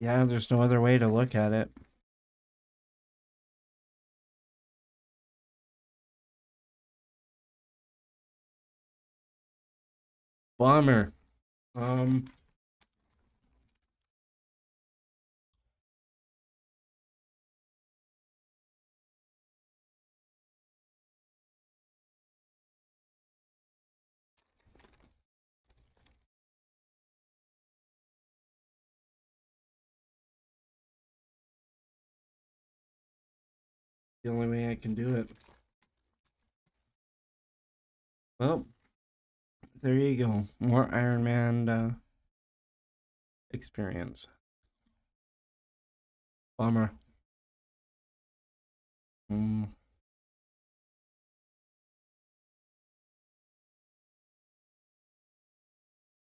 Yeah, there's no other way to look at it. Bummer. The only way I can do it. Well, there you go. More Ironman experience. Bummer.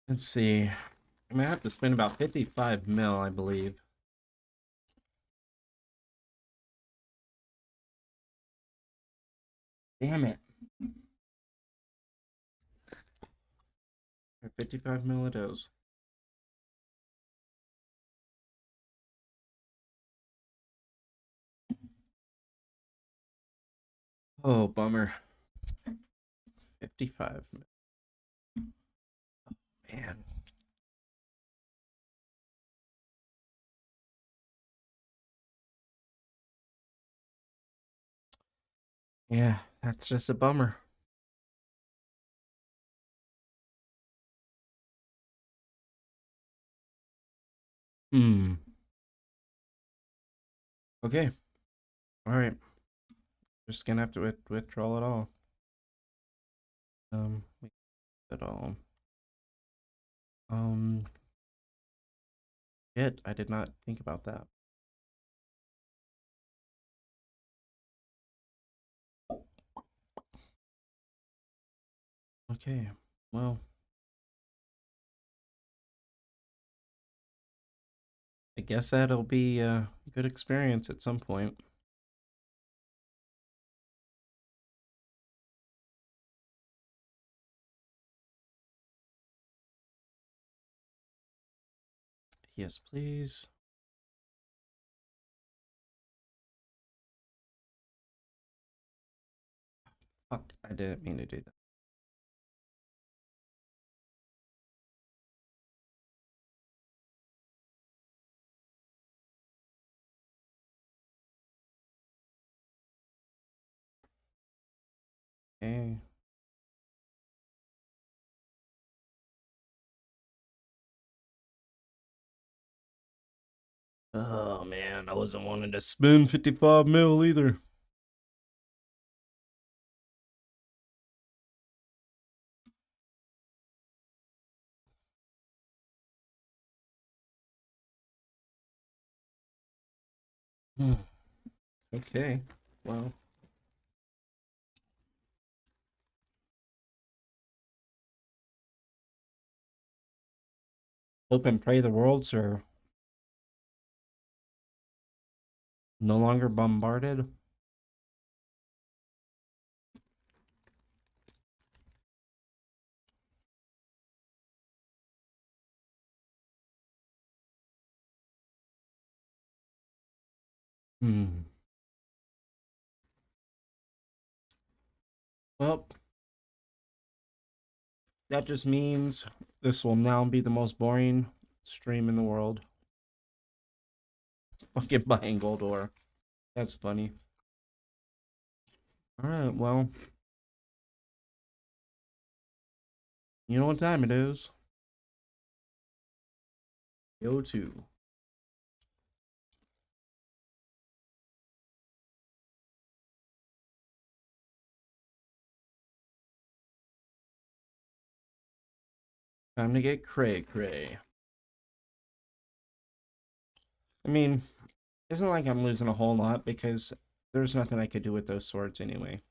Let's see. I'm gonna have to spend about 55 mil, I believe. Damn it. 55 mil it is. Oh, bummer. 55 mil. Man. Yeah, that's just a bummer. Okay. All right. Just gonna have to withdraw it all. It all. Shit, I did not think about that. Okay. Well, I guess that'll be a good experience at some point. Yes, please. Fuck, I didn't mean to do that. Okay. Oh man, I wasn't wanting to spend 55 mil either. Okay, well. Hope and pray the worlds are no longer bombarded. Well, that just means this will now be the most boring stream in the world. Fucking buying gold ore. That's funny. Alright, well. You know what time it is. Go to. Time to get cray cray. I mean, isn't like I'm losing a whole lot because there's nothing I could do with those swords anyway.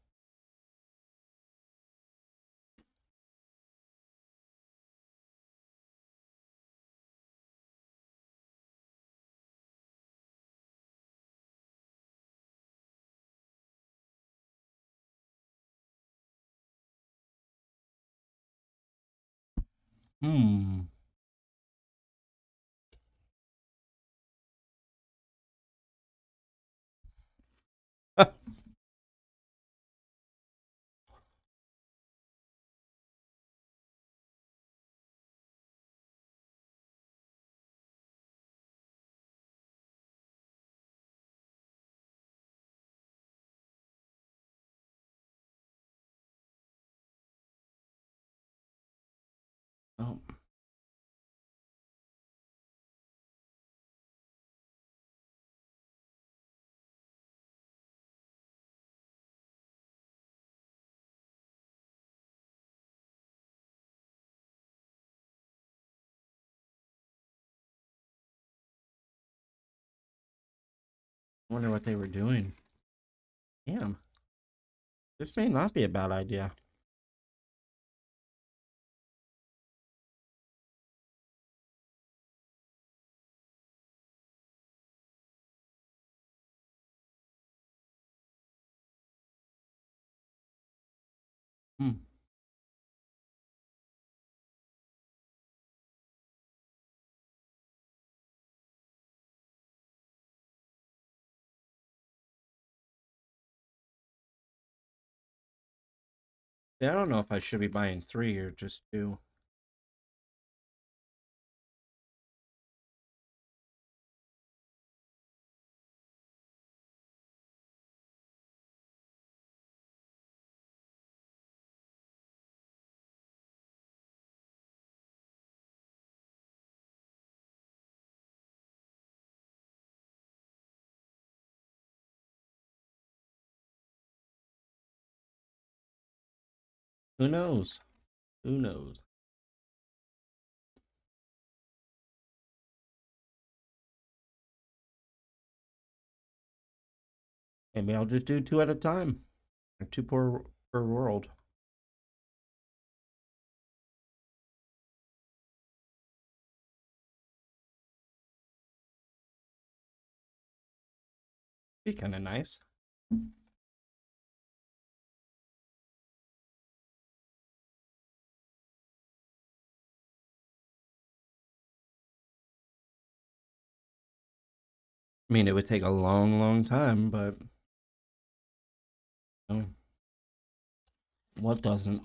Wonder what they were doing. Damn. This may not be a bad idea. Hmm. Yeah, I don't know if I should be buying 3 or just 2. Who knows? Who knows? Maybe I'll just do 2 at a time. Or 2 per world. Be kind of nice. I mean, it would take a long, long time, but you know, what doesn't?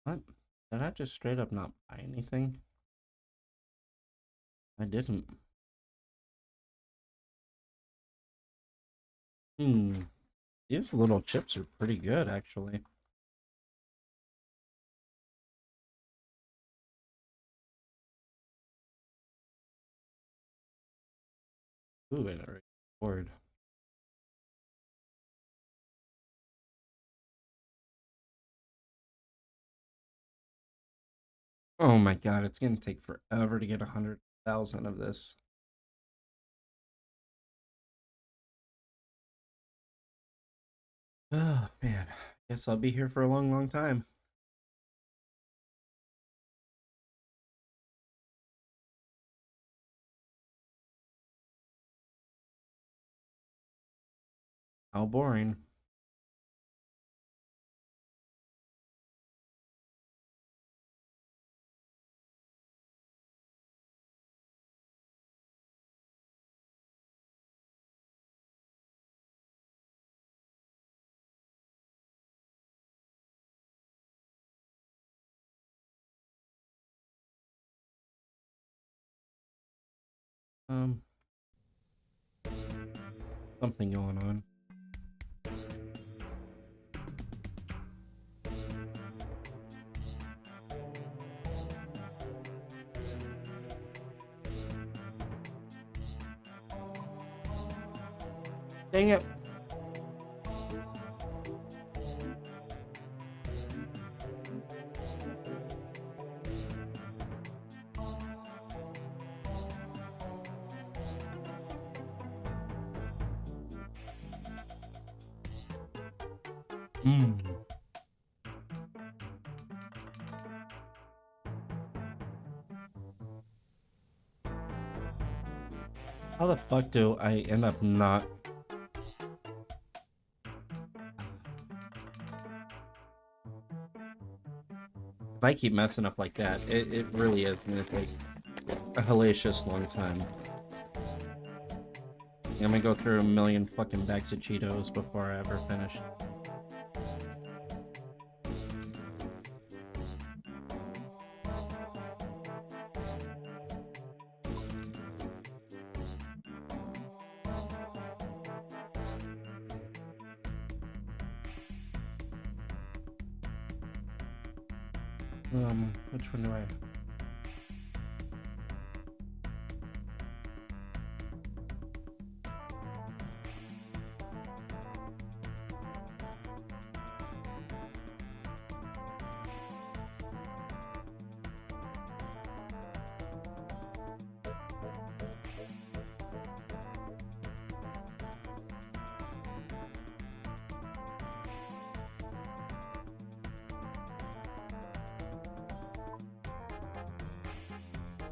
What? Did I just straight up not buy anything? I didn't. These little chips are pretty good, actually. Ooh, and a reward. Oh my god, it's gonna take forever to get 100,000 of this. Oh man, guess I'll be here for a long, long time. How boring. Um, something going on. Dang it. Hmm. How the fuck do I end up not? If I keep messing up like that, it really is gonna take a hellacious long time. I'm gonna go through a million fucking bags of Cheetos before I ever finish. Which one do I?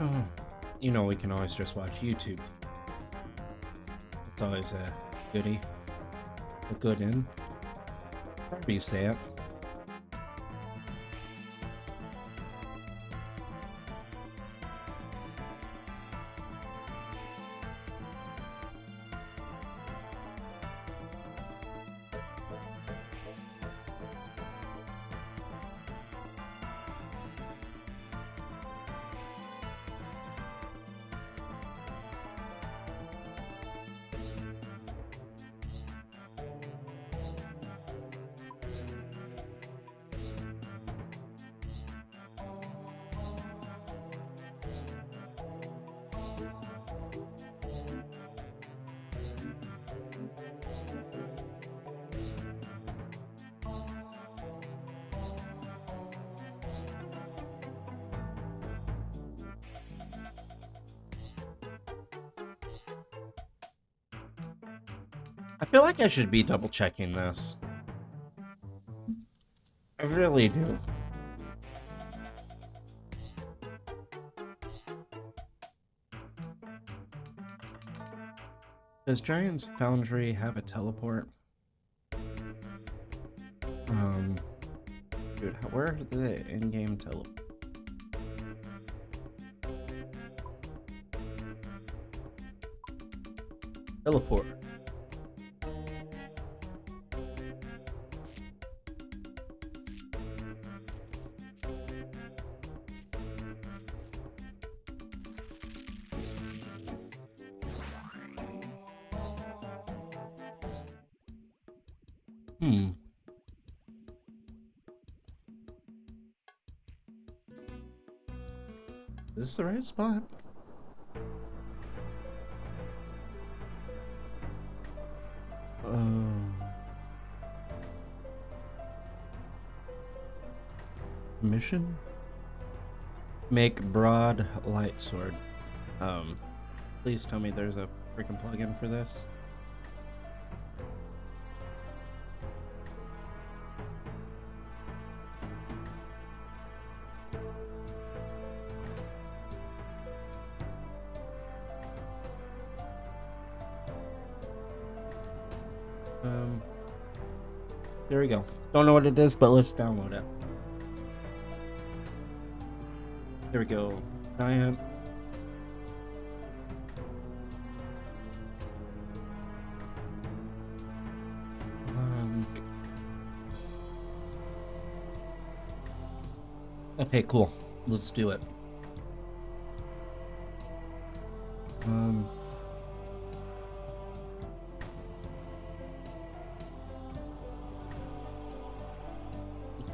Oh, you know, we can always just watch YouTube. It's always a goodie. A good in. However you say it. I feel like I should be double checking this. I really do. Does Giant's Foundry have a teleport? Dude, where are the in-game teleport? Teleport. Is this the right spot? Mission? Make broad light sword. Please tell me there's a freaking plugin for this. There we go. Don't know what it is, but let's download it. There we go. Giant. Okay, cool. Let's do it.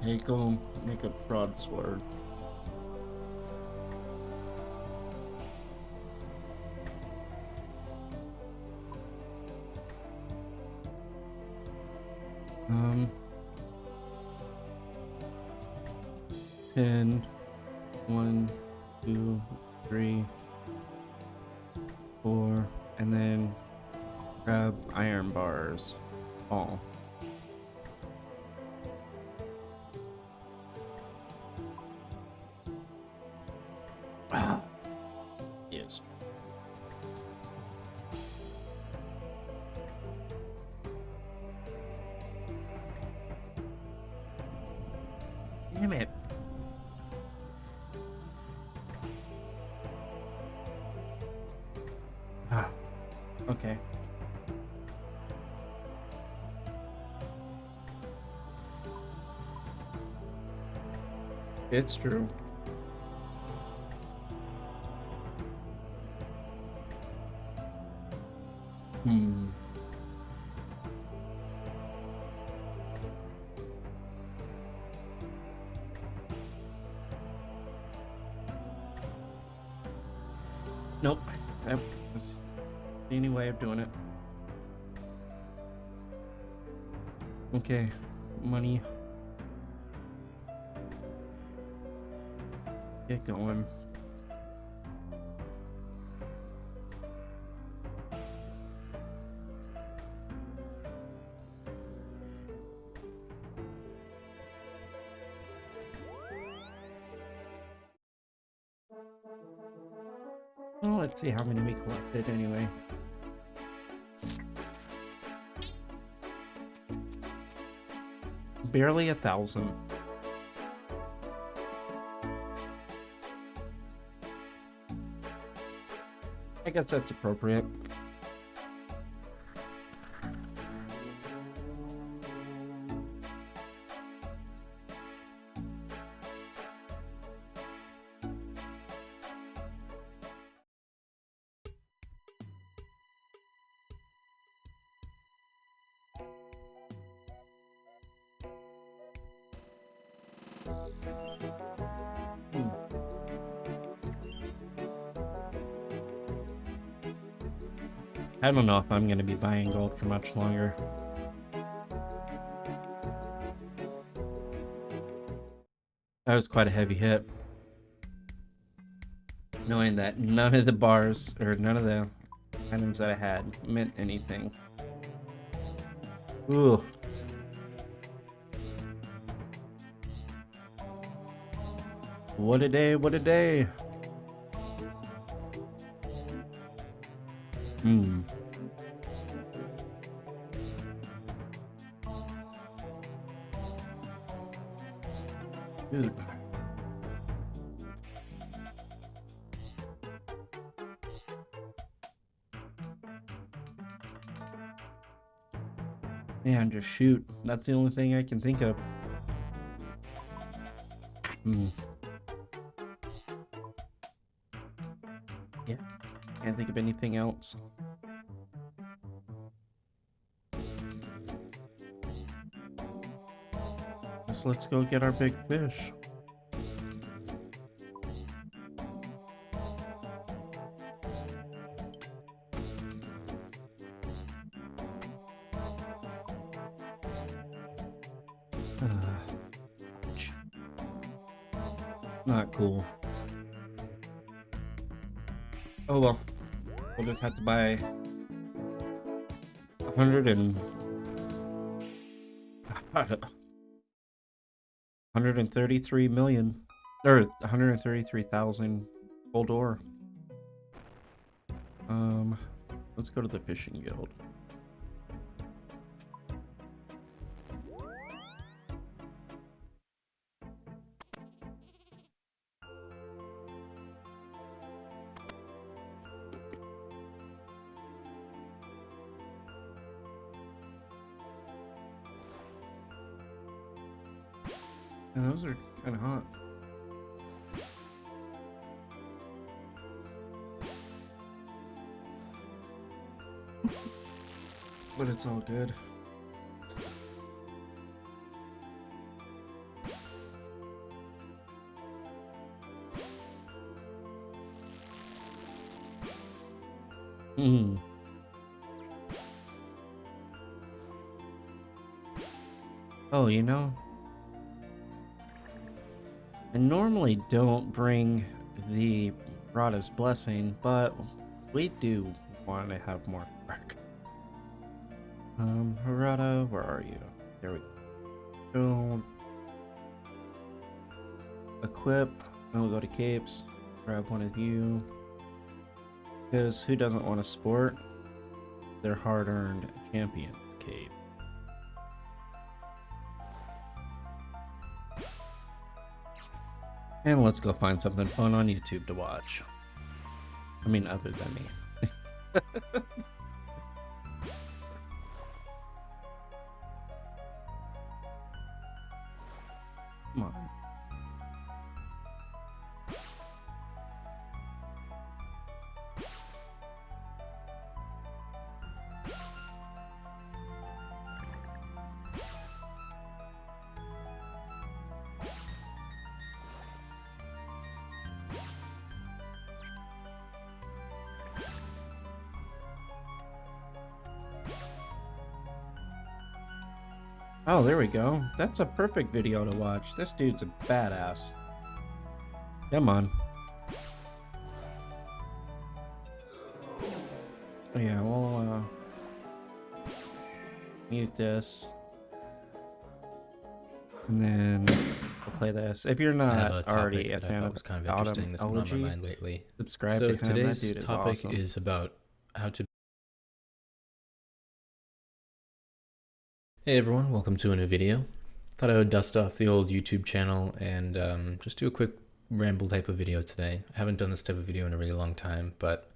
Okay, go make a broadsword. Um, 10, 1, 2, 3, 4, and then grab iron bars. All. Yes. Damn it. Okay. It's true. Nope. That was the only way of doing it. Okay. Money. Get going. Well, let's see how many we collected anyway. Barely 1,000. I guess that's appropriate. I don't know if I'm going to be buying gold for much longer. That was quite a heavy hit. Knowing that none of the bars, or none of the items that I had meant anything. Ooh. What a day, what a day. Dude. Man, just shoot. That's the only thing I can think of. Yeah, can't think of anything else. So let's go get our big fish. Not cool. Oh well. We'll just have to buy 133 million, or 133,000 gold ore. Let's go to the fishing guild. And those are kind of hot. But it's all good. Oh, you know, I normally don't bring the Rada's Blessing, but we do want to have more work. Rada, where are you? There we go. Equip, and we'll go to capes, grab one of you. Because who doesn't want to sport their hard-earned champion's cape? And let's go find something fun on YouTube to watch. I mean, other than me. Come on. Oh, there we go. That's a perfect video to watch. This dude's a badass. Come on. Oh, yeah, we'll mute this. And then we'll play this. If you're I have a not topic already a that I fan thought of was kind of interesting that's been on my automology, mind lately. subscribe So to him. That today's dude is topic awesome. is about how to... Hey everyone, welcome to a new video. Thought I would dust off the old YouTube channel and just do a quick ramble type of video today. I haven't done this type of video in a really long time, but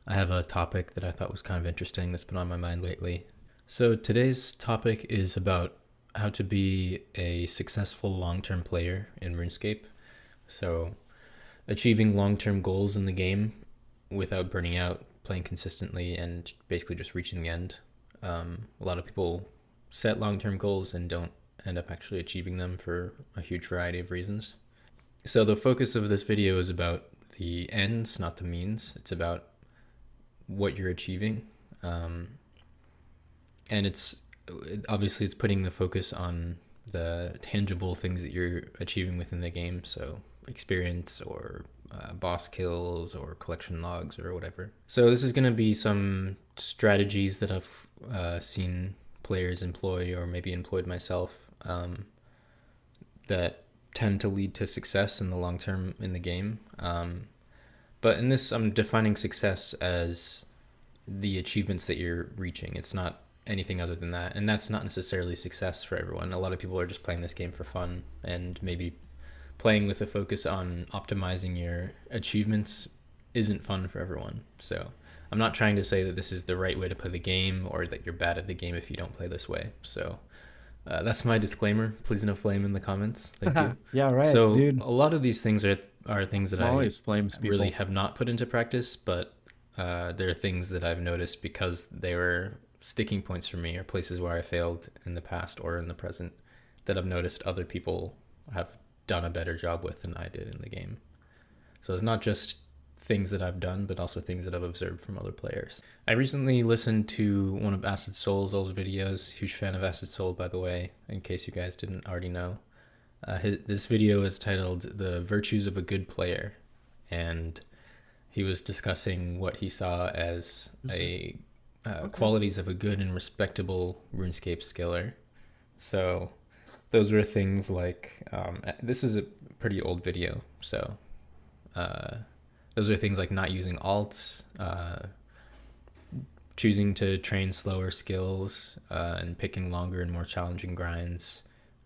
I have a topic that I thought was kind of interesting that's been on my mind lately. So today's topic is about how to be a successful long-term player in RuneScape. So achieving long-term goals in the game without burning out, playing consistently, and basically just reaching the end. A lot of people set long-term goals and don't end up actually achieving them for a huge variety of reasons. So the focus of this video is about the ends, not the means. It's about what you're achieving. And obviously it's putting the focus on the tangible things that you're achieving within the game. So experience or boss kills or collection logs or whatever. So this is going to be some strategies that I've seen players employ or maybe employed myself that tend to lead to success in the long term in the game. But in this, I'm defining success as the achievements that you're reaching. It's not anything other than that. And that's not necessarily success for everyone. A lot of people are just playing this game for fun, and maybe playing with a focus on optimizing your achievements isn't fun for everyone. So I'm not trying to say that this is the right way to play the game or that you're bad at the game if you don't play this way. So that's my disclaimer. Please no flame in the comments. Thank you. Yeah, right, so dude. A lot of these things are things that Always flames people. really have not put into practice, but there are things that I've noticed because they were sticking points for me, or places where I failed in the past or in the present that I've noticed other people have done a better job with than I did in the game. So it's not just things that I've done, but also things that I've observed from other players. I recently listened to one of Acid Soul's old videos. Huge fan of Acid Soul, by the way, in case you guys didn't already know. This video is titled The Virtues of a Good Player, and he was discussing what he saw as qualities of a good and respectable RuneScape skiller. So those were things like, this is a pretty old video, so those are things like not using alts, choosing to train slower skills, and picking longer and more challenging grinds,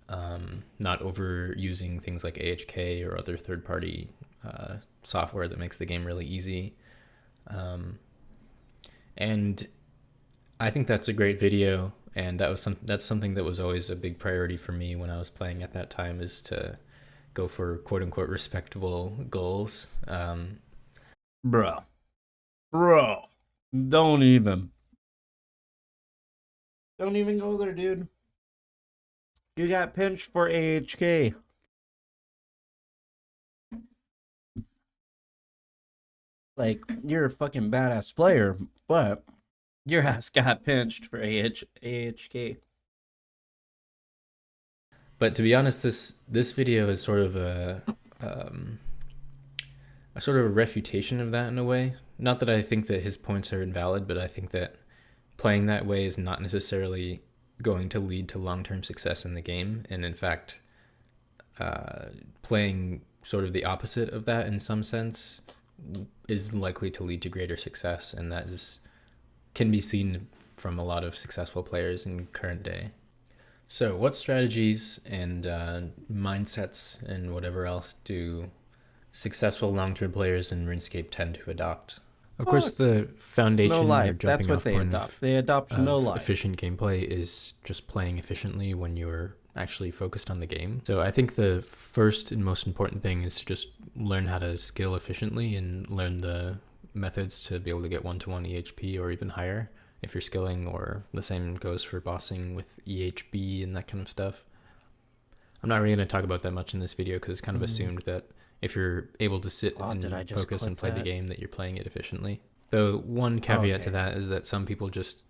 not overusing things like AHK or other third-party software that makes the game really easy. And I think that's a great video, and that's something that was always a big priority for me when I was playing at that time, is to go for quote-unquote respectable goals. Bro, don't even go there, dude. You got pinched for AHK. Like, you're a fucking badass player, but your ass got pinched for AHK. But to be honest, this video is sort of a sort of a refutation of that in a way. Not that I think that his points are invalid, but I think that playing that way is not necessarily going to lead to long-term success in the game. And in fact, playing sort of the opposite of that in some sense is likely to lead to greater success. And that can be seen from a lot of successful players in current day. So what strategies and mindsets and whatever else do successful long-term players in RuneScape tend to adopt? Of course, the foundation no or life. jumping That's what off they point adopt. They adopt no life. efficient gameplay is just playing efficiently when you're actually focused on the game. So I think the first and most important thing is to just learn how to skill efficiently and learn the methods to be able to get 1-to-1 EHP or even higher if you're skilling, or the same goes for bossing with EHB and that kind of stuff. I'm not really going to talk about that much in this video because it's kind of assumed that if you're able to sit and focus and play the game, that you're playing it efficiently. Though one caveat to that is that some people just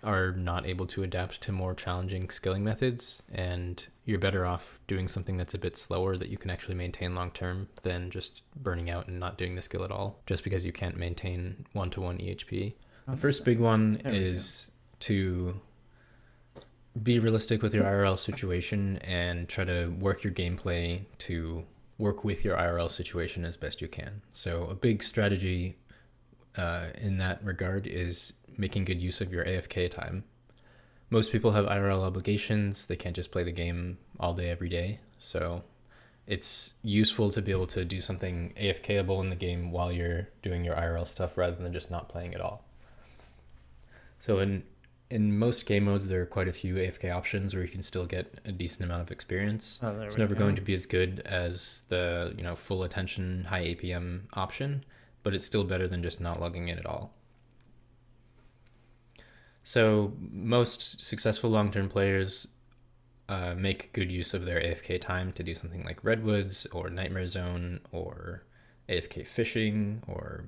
are not able to adapt to more challenging skilling methods, and you're better off doing something that's a bit slower that you can actually maintain long term than just burning out and not doing the skill at all just because you can't maintain 1-to-1 EHP. The first big one is to be realistic with your IRL situation and try to work your gameplay to work with your IRL situation as best you can. So a big strategy in that regard is making good use of your AFK time. Most people have IRL obligations. They can't just play the game all day, every day. So it's useful to be able to do something AFKable in the game while you're doing your IRL stuff rather than just not playing at all. So in most game modes, there are quite a few AFK options where you can still get a decent amount of experience. It's never going to be as good as the full attention, high APM option, but it's still better than just not logging in at all. So most successful long-term players make good use of their AFK time to do something like Redwoods or Nightmare Zone or AFK fishing or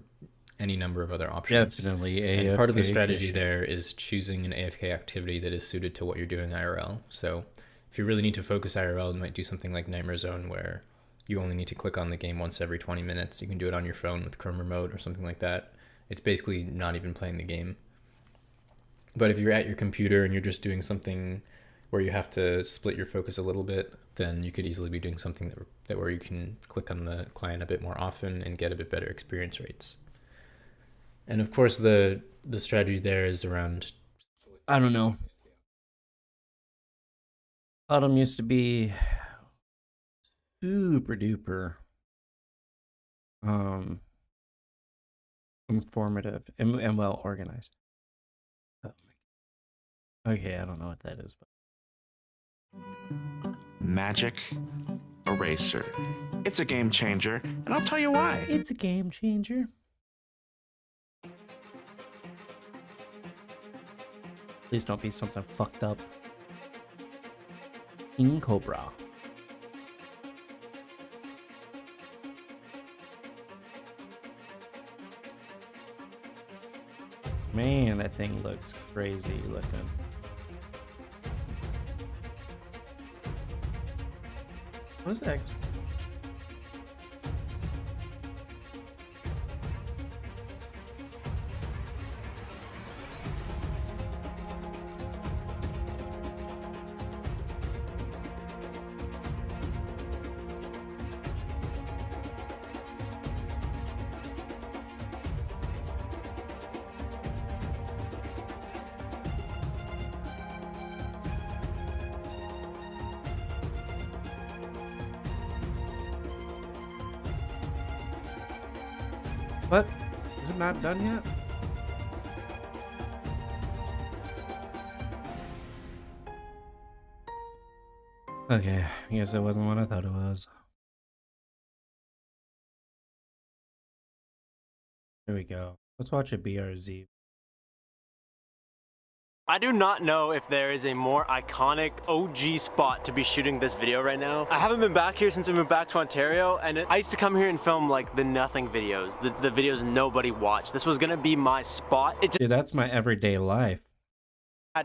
any number of other options. Definitely AFK and part of the strategy fishing. there is choosing an AFK activity that is suited to what you're doing IRL. So if you really need to focus IRL, you might do something like Nightmare Zone where you only need to click on the game once every 20 minutes. You can do it on your phone with Chrome Remote or something like that. It's basically not even playing the game. But if you're at your computer and you're just doing something where you have to split your focus a little bit, then you could easily be doing something that where you can click on the client a bit more often and get a bit better experience rates. And of course, the strategy there is around, I don't know. Autumn used to be super duper informative and well organized. Oh my. Okay, I don't know what that is, but Magic Eraser. It's a game changer, and I'll tell you why. it's a game changer. Please don't be something fucked up. King Cobra. Man, that thing looks crazy looking. What's that? What? Is it not done yet? Okay, I guess it wasn't what I thought it was. Here we go. Let's watch a BRZ. I do not know if there is a more iconic OG spot to be shooting this video right now. I haven't been back here since I moved back to Ontario, and I used to come here and film like the nothing videos, the videos nobody watched. This was gonna be my spot. Dude, that's my everyday life.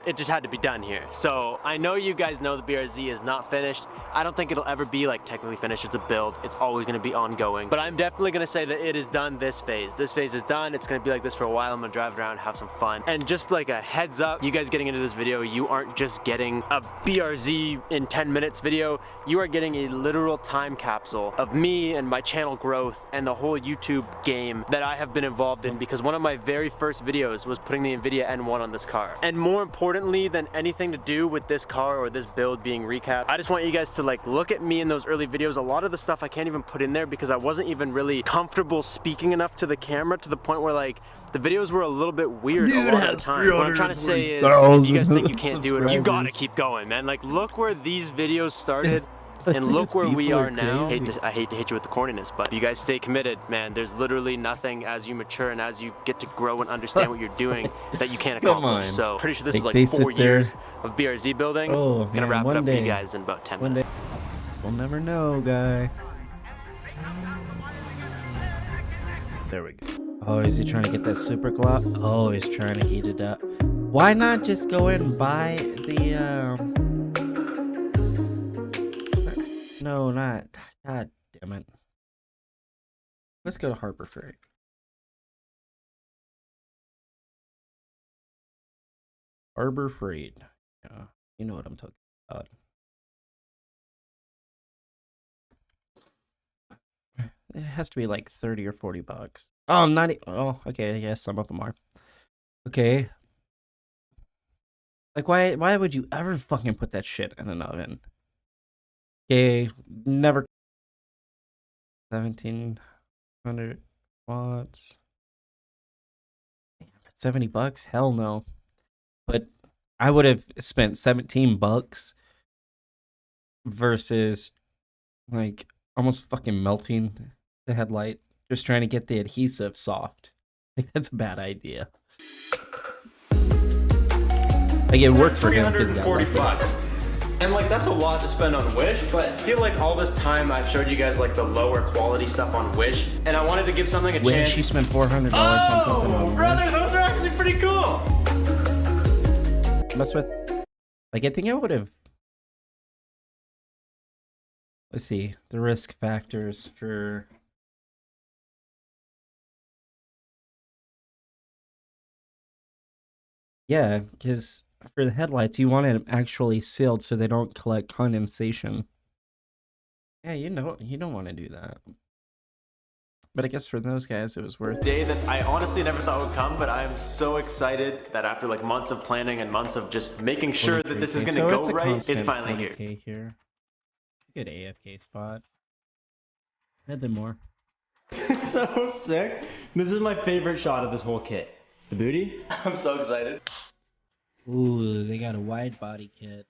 It just had to be done here. So I know you guys know the BRZ is not finished. I don't think it'll ever be like technically finished. It's a build. It's always going to be ongoing. But I'm definitely going to say that it is done this phase. This phase is done. It's going to be like this for a while. I'm going to drive around, have some fun. And just like a heads up, you guys getting into this video, you aren't just getting a BRZ in 10 minutes video. You are getting a literal time capsule of me and my channel growth and the whole YouTube game that I have been involved in, because one of my very first videos was putting the NVIDIA N1 on this car. And more importantly than anything to do with this car or this build being recapped, I just want you guys to like look at me in those early videos. A lot of the stuff I can't even put in there because I wasn't even really comfortable speaking enough to the camera, to the point where like the videos were a little bit weird a lot of the time. What I'm trying to say is, if you guys think you can't do it, you gotta keep going, man. Like, look where these videos started and look where we are now. I hate to hit you with the corniness, but if you guys stay committed, man, there's literally nothing as you mature and as you get to grow and understand what you're doing that you can't accomplish. So pretty sure this is like 4 years of BRZ building. Oh, I'm gonna wrap it up for you guys in about 10 minutes. We'll never know, guy. There we go. Oh, is he trying to get that super clock? Oh, he's trying to heat it up. Why not just go and buy the, No, not. God damn it. Let's go to Harbor Freight. Harbor Freight. Yeah. You know what I'm talking about. It has to be like 30 or 40 bucks. Oh, oh, okay, yes, some of them are. Okay. Like, why would you ever fucking put that shit in an oven? Okay, never. 1700 watts. Damn, 70 bucks? Hell no. But I would have spent 17 bucks versus like almost fucking melting the headlight just trying to get the adhesive soft. Like, that's a bad idea. Like, it worked for him because he got 340 lucky. bucks. And like, that's a lot to spend on Wish, but I feel like all this time I've showed you guys like the lower quality stuff on Wish, and I wanted to give something a chance. Wish, you spent $400 on something on brother, those are actually pretty cool. Mess with, like, I think I would have. Let's see the risk factors for. Yeah, because for the headlights, you want them actually sealed so they don't collect condensation. Yeah, you don't want to do that. But I guess for those guys, it was worth it. Day that I honestly never thought would come, but I'm so excited that after like months of planning and months of just making sure that this is going to go right, it's finally here. 40K here. Good AFK spot. Nothing more. It's so sick. This is my favorite shot of this whole kit. The booty. I'm so excited. Ooh, they got a wide body kit.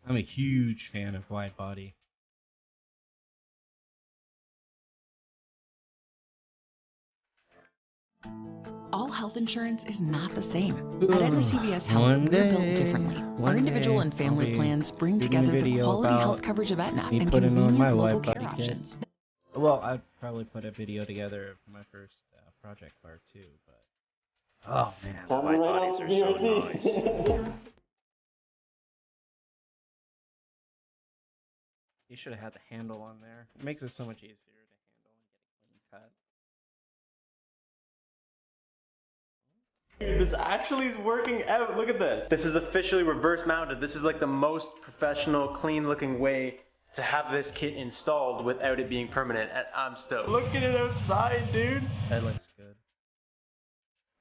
I'm a huge fan of wide body. All health insurance is not the same. At Atlas CVS Health, we're built differently. Our individual and family plans bring together the quality health coverage of Aetna and convenient local care options. Well, I'd probably put a video together for my first project bar too, but oh man, the wide bodies are so nice. You should have had the handle on there. It makes it so much easier to handle and get a clean cut. Dude, this actually is working out. Look at this. This is officially reverse mounted. This is like the most professional, clean looking way to have this kit installed without it being permanent, and I'm stoked. Look at it outside, dude. That looks good.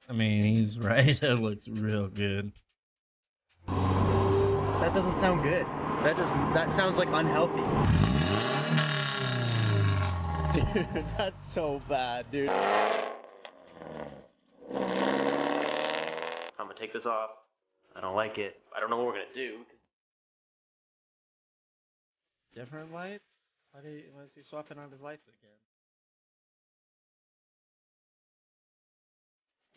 I mean, he's right. That looks real good. That doesn't sound good. That sounds like unhealthy. Dude, that's so bad, dude. I'm gonna take this off. I don't like it. I don't know what we're gonna do. Different lights? Why is he swapping out his lights again?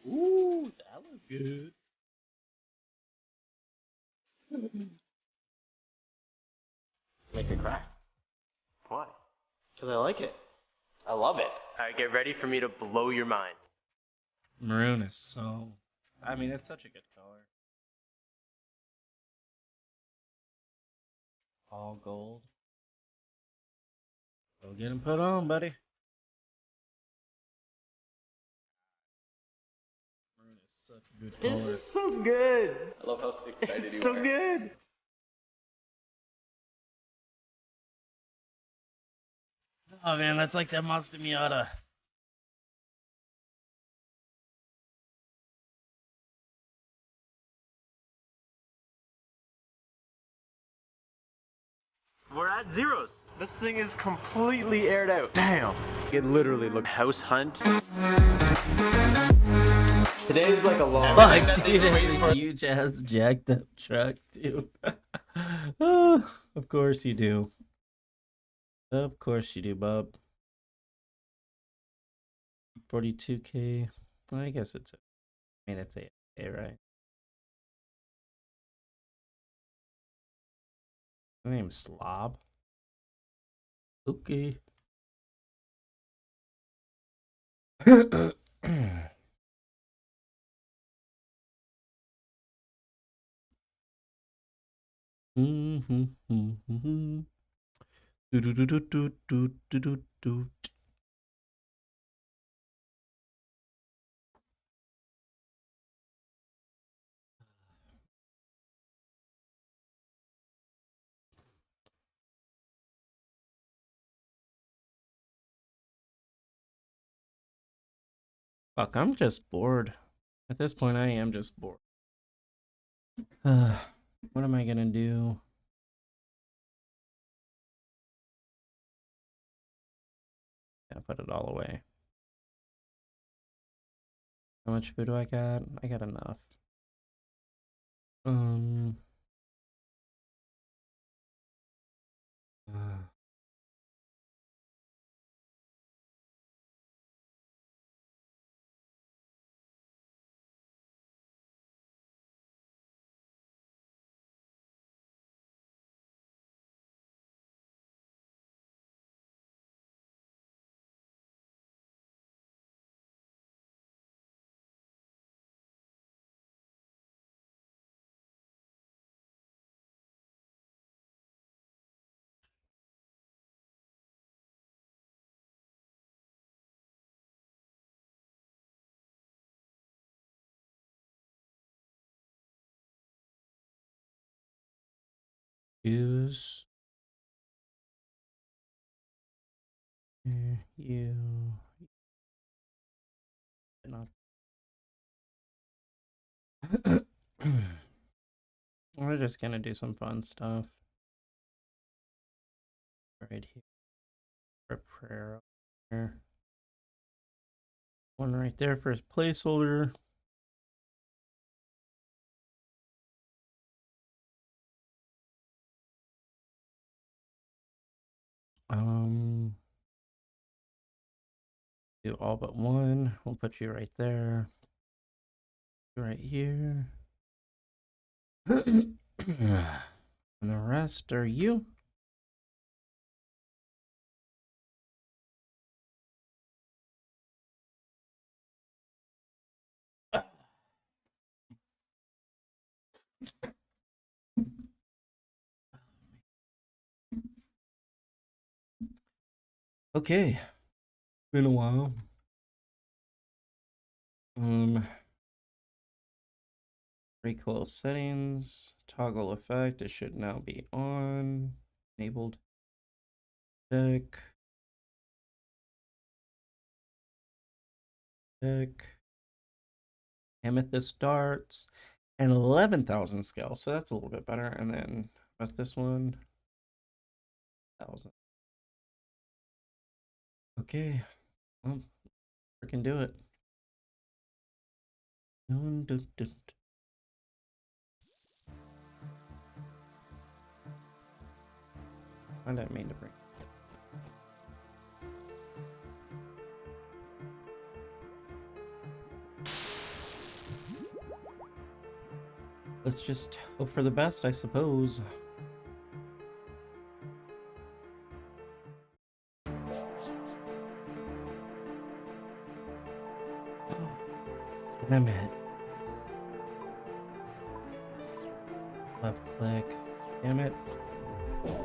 Ooh, that looks good. Make it crack. Why? Because I like it. I love it. Alright, get ready for me to blow your mind. Maroon is so... I mean, it's such a good color. All gold. Go get him put on, buddy. Maroon is such a good color. This is so good. I love how excited you It's so are. good. Oh man, that's like that Mazda Miata. We're at zeros. This thing is completely aired out. Damn. It literally looked house hunt. Today is like a long Fuck, dude, it's a huge ass jacked up truck too. Of course you do. Of course you do, bub. 42K. Well, I guess it's I mean, it's a right? The name's Slob. Okay. Do do do do do do do do do. Fuck, I'm just bored. At this point, I am just bored. What am I gonna do? Yeah, put it all away. How much food do I got? I got enough. Use you not. We're just gonna do some fun stuff right here. Prepare there. One right there for his placeholder. Do all but one. We'll put you right there. Right here. And the rest are you. Okay. Been a while. Recoil settings, toggle effect. It should now be on. Enabled. Check. Amethyst darts and 11,000 scale, so that's a little bit better. And then about this one, 1,000. Okay, well, we can do it. I didn't mean to bring. Let's just hope for the best, I suppose. Damn it. Left click. Damn it.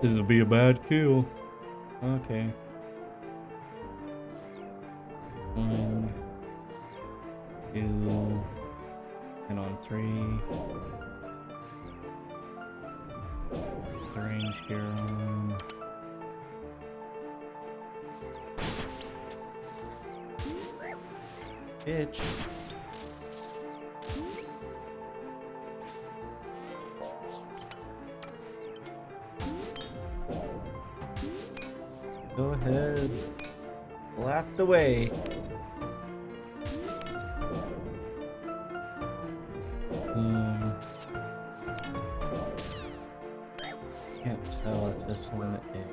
This will be a bad kill. Okay. 1, 2, and on 3. The range gear on. Bitch. Go ahead. Blast away. Can't tell if this one is.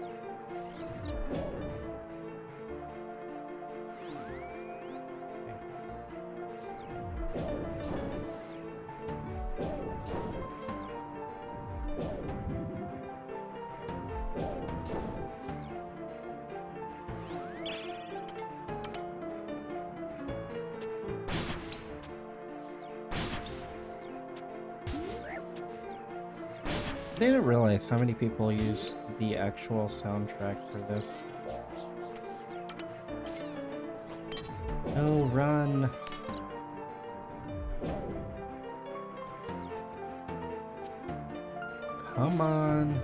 I didn't realize how many people use the actual soundtrack for this. Oh, run! Come on!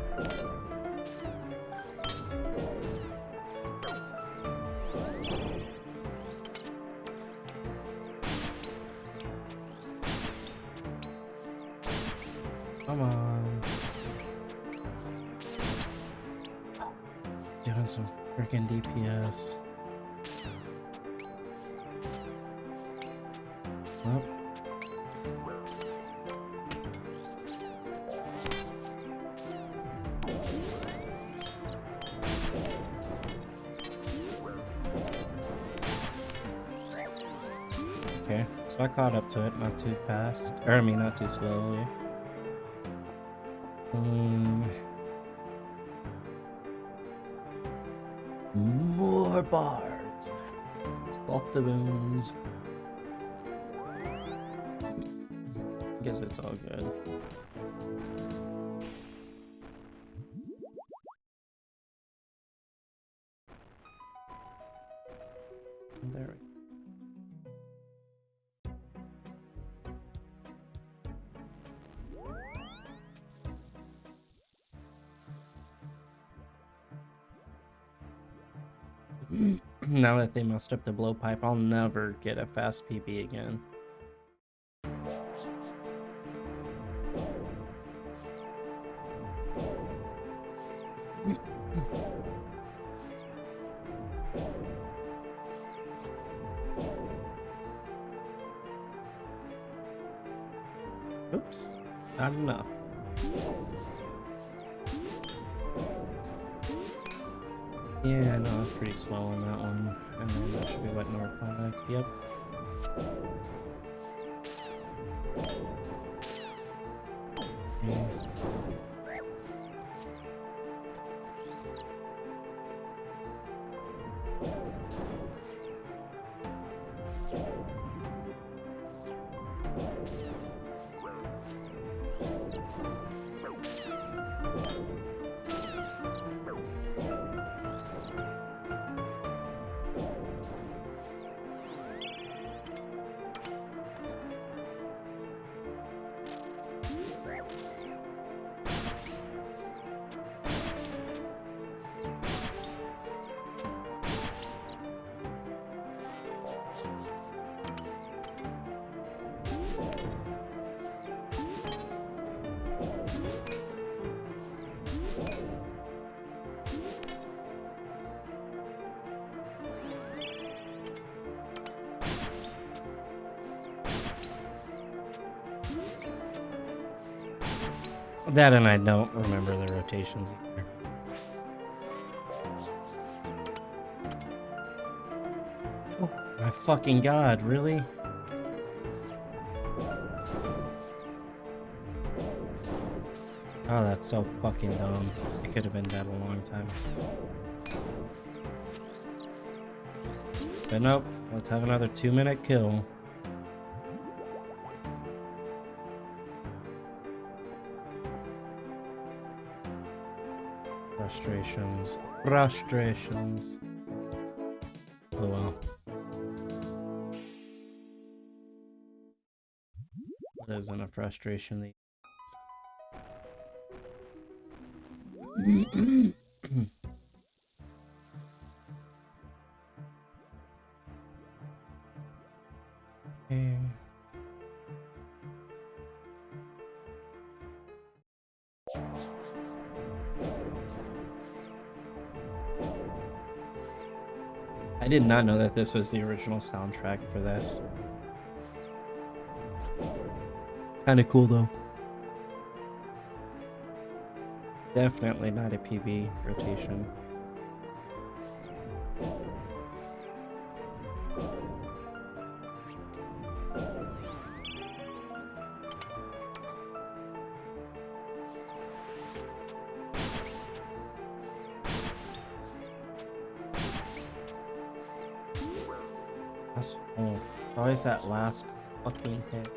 on some freaking DPS. Well. Okay, so I caught up to it, not too fast. Or I mean, not too slowly. More bars. Spot the boons. Guess it's all good. There we go. Now that they messed up the blowpipe, I'll never get a fast PB again. Oops, not enough. Yeah, no, I was pretty slow on that one. And then that should be what, number 5? Yep. Yeah. That and I don't remember the rotations either. Oh my fucking god, really? Oh, that's so fucking dumb. It could have been dead a long time. But nope, let's have another 2-minute kill. Frustrations. Frustrations. Oh well. That isn't a frustration. Okay. I did not know that this was the original soundtrack for this. Kinda cool though. Definitely not a PB rotation. That's always that last fucking hit.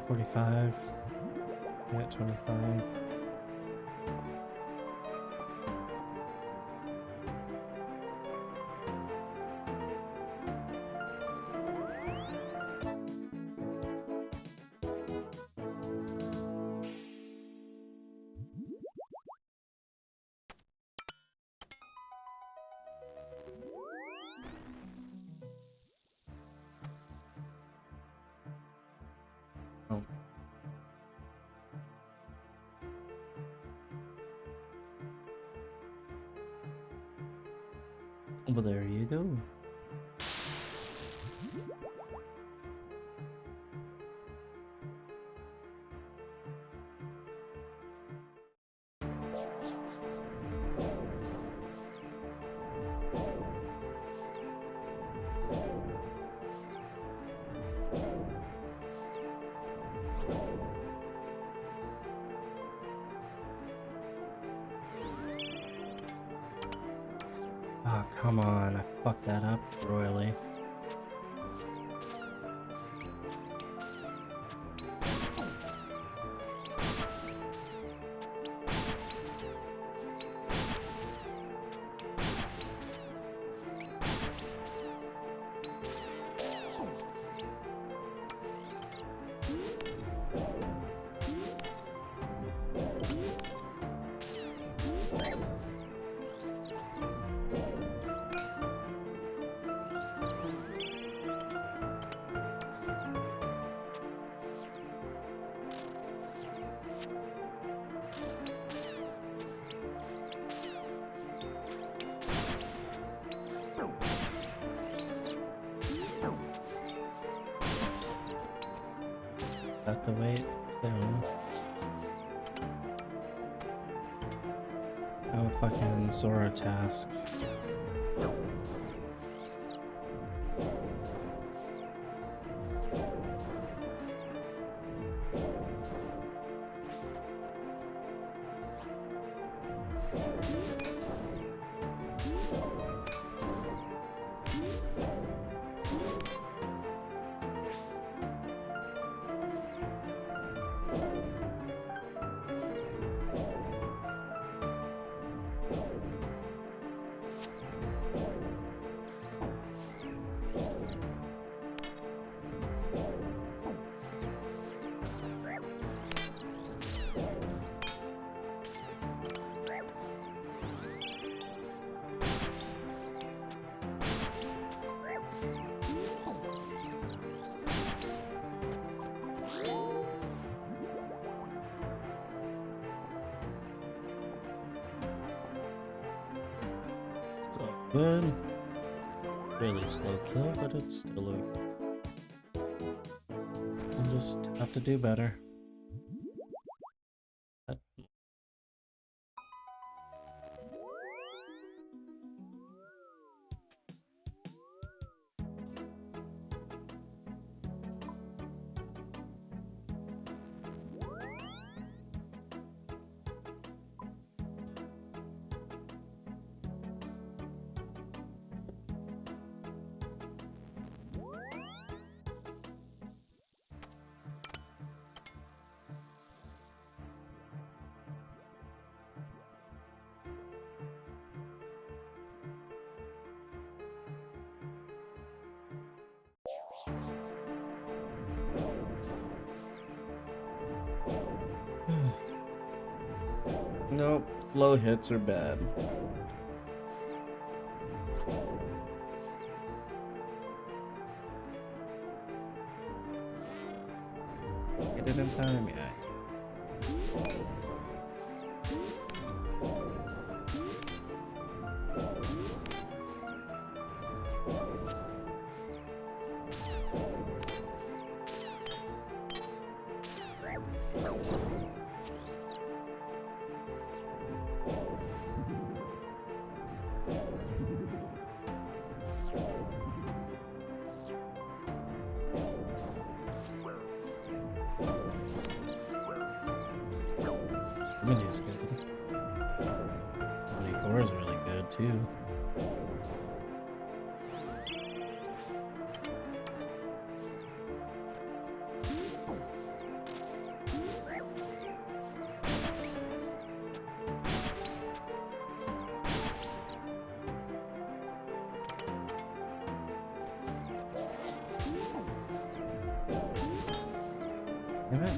45. Yeah, 25. Oh. Well, there you go. Oh, come on. I fucked that up royally. That the way it's down. Oh, fucking Sora task. It's all good. Really slow kill, but it's still okay. We'll just have to do better. Nope, low hits are bad. Get it in time, yeah. Mini's good. Core is really good too. Damn it.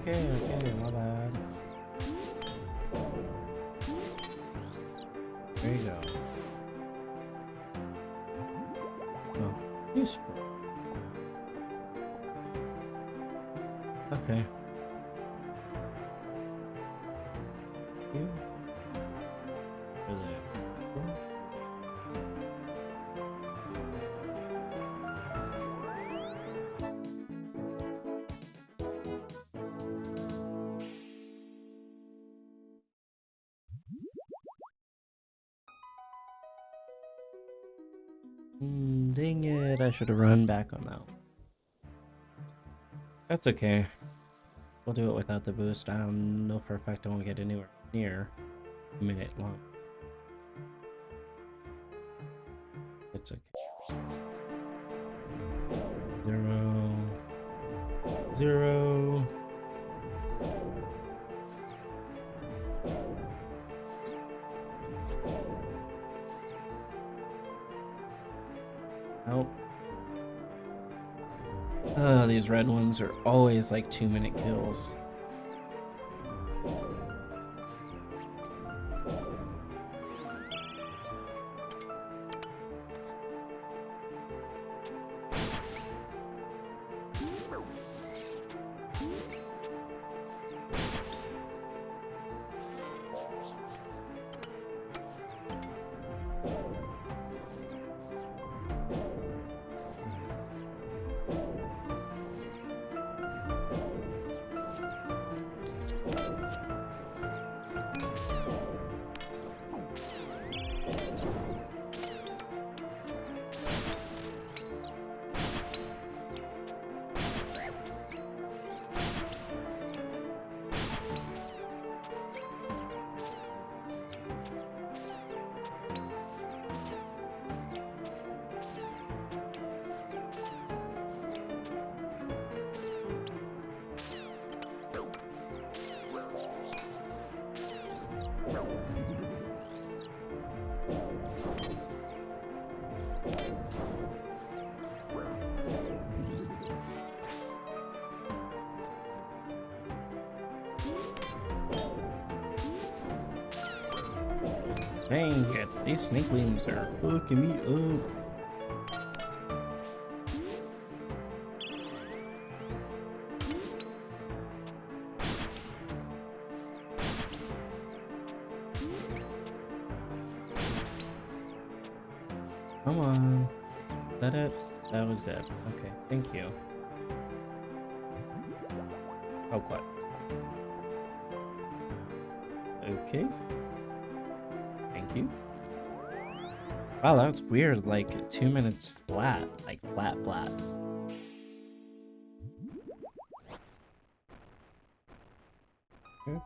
Okay, my bad. There you go. Oh, useful. Okay. You? Over there. Cool. Dang it, I should have run back on that one. That's okay. We'll do it without the boost. I know for a fact I won't get anywhere near a minute long. It's okay. 0, 0. Nope. These red ones are always like 2-minute kills. Dang it, these snakelings are fucking me up. Come on. Is that it? That was it. Okay, thank you. Oh, what? Okay. Thank you. Wow, that's weird. Like 2 minutes flat. Like flat. Nope.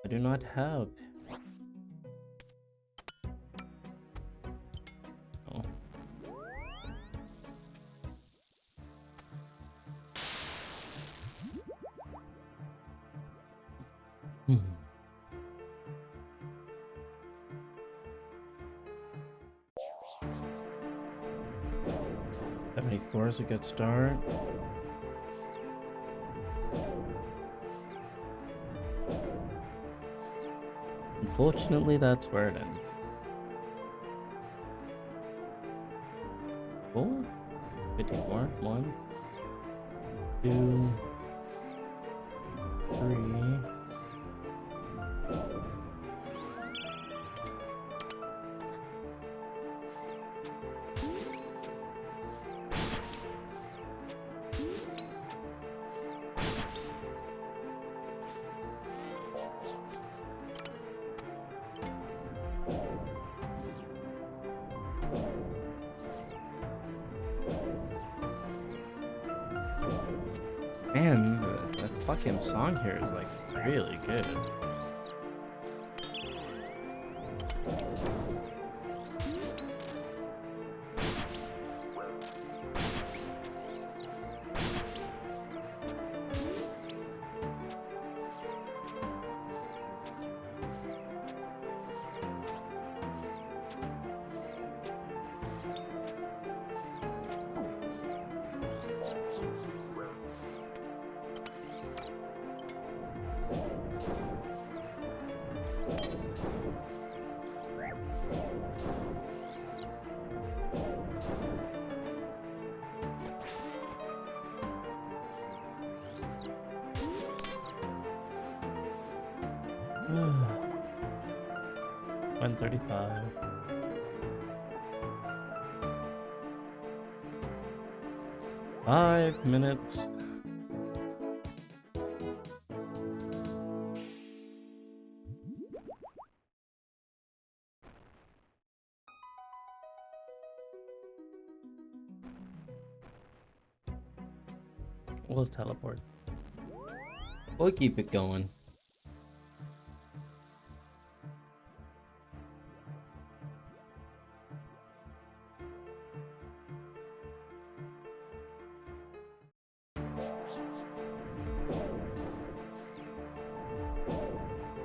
I do not have. Oh. $74 is a good start. Unfortunately, that's where it ends. 4? 54? 1, 2, 3. Man, the fucking song here is like really good. Hmm. 135. Five minutes. We'll teleport. We'll keep it going.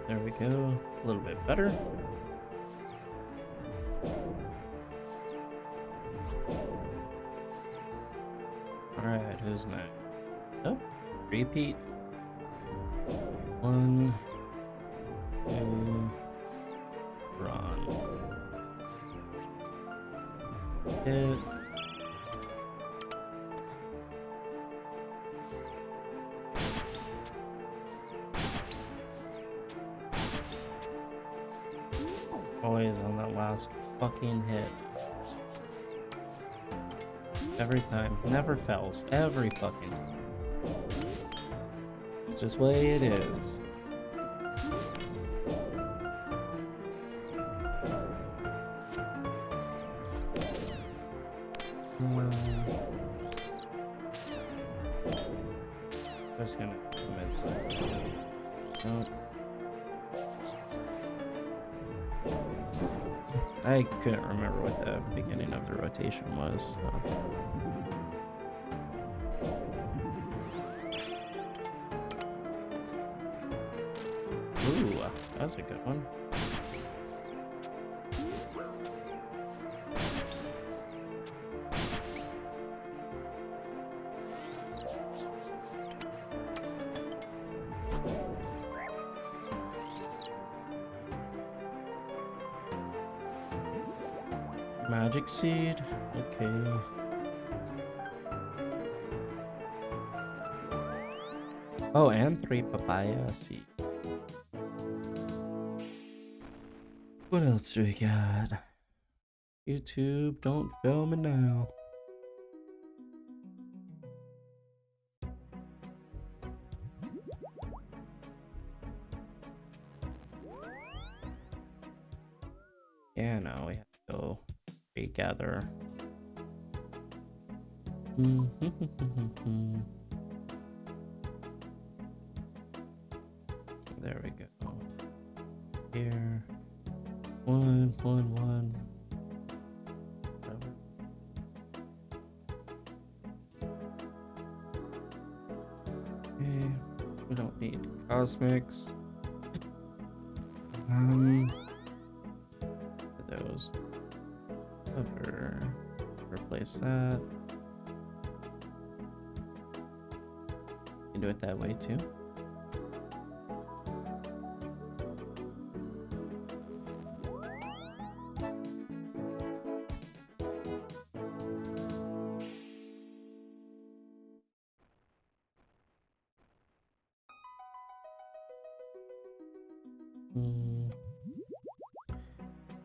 There we go. A little bit better. Alright, who's next? Oh, repeat. 1, 2, run. Hit. Always on that last fucking hit. Every time. Never fails. Every fucking. It's just the way it is. Just gonna commit some. Nope. I couldn't remember what the beginning of the rotation was, so. Ooh, that's a good one. Magic seed, okay. Oh, and 3 papaya seed. What else do we got? YouTube, don't fail me now. Yeah, no, we have to go regather. There we go. Here. 1, 1, 1. Okay, we don't need cosmics. Those. Cover. Replace that. You can do it that way too.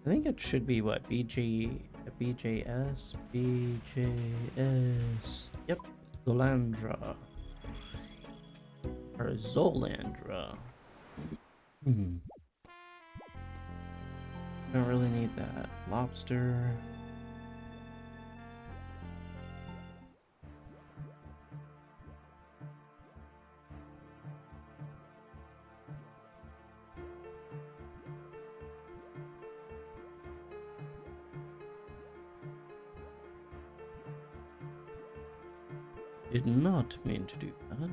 I think it should be what? BJS? Yep. Zolandra. Or Zolandra. Don't really need that. Lobster. Did not mean to do that.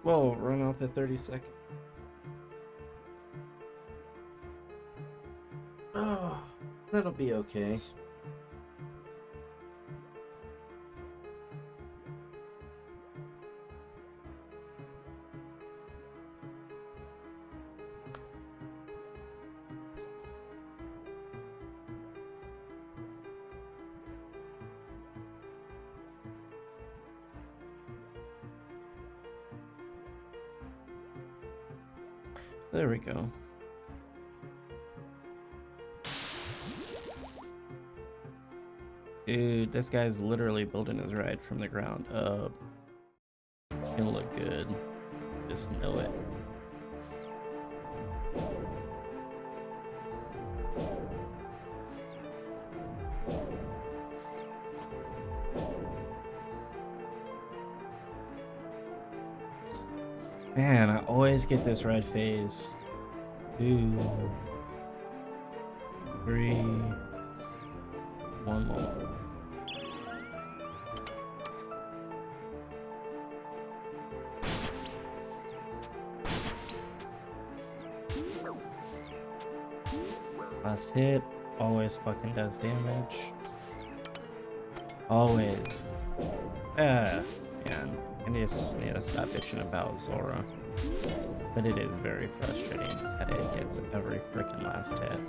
Well, run out the 30 seconds. Oh, that'll be okay. There we go. Dude, this guy's literally building his ride from the ground up. Gonna look good. Just know it. Man, I always get this red phase. 2, 3, 1 more. Last hit always fucking does damage. Always. Man. I just need to stop bitching about Zora. But it is very frustrating that it gets every freaking last hit.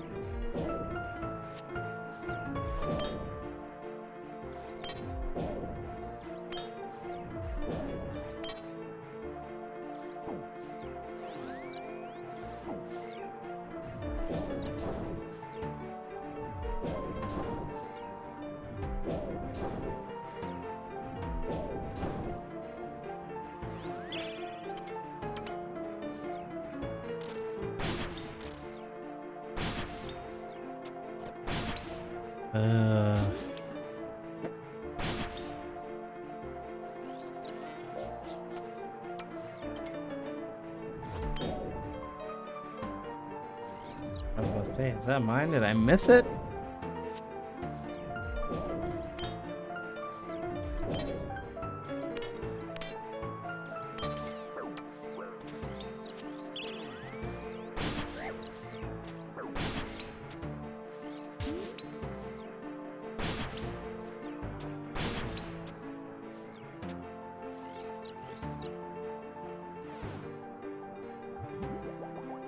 I was about to say, is that mine? Did I miss it?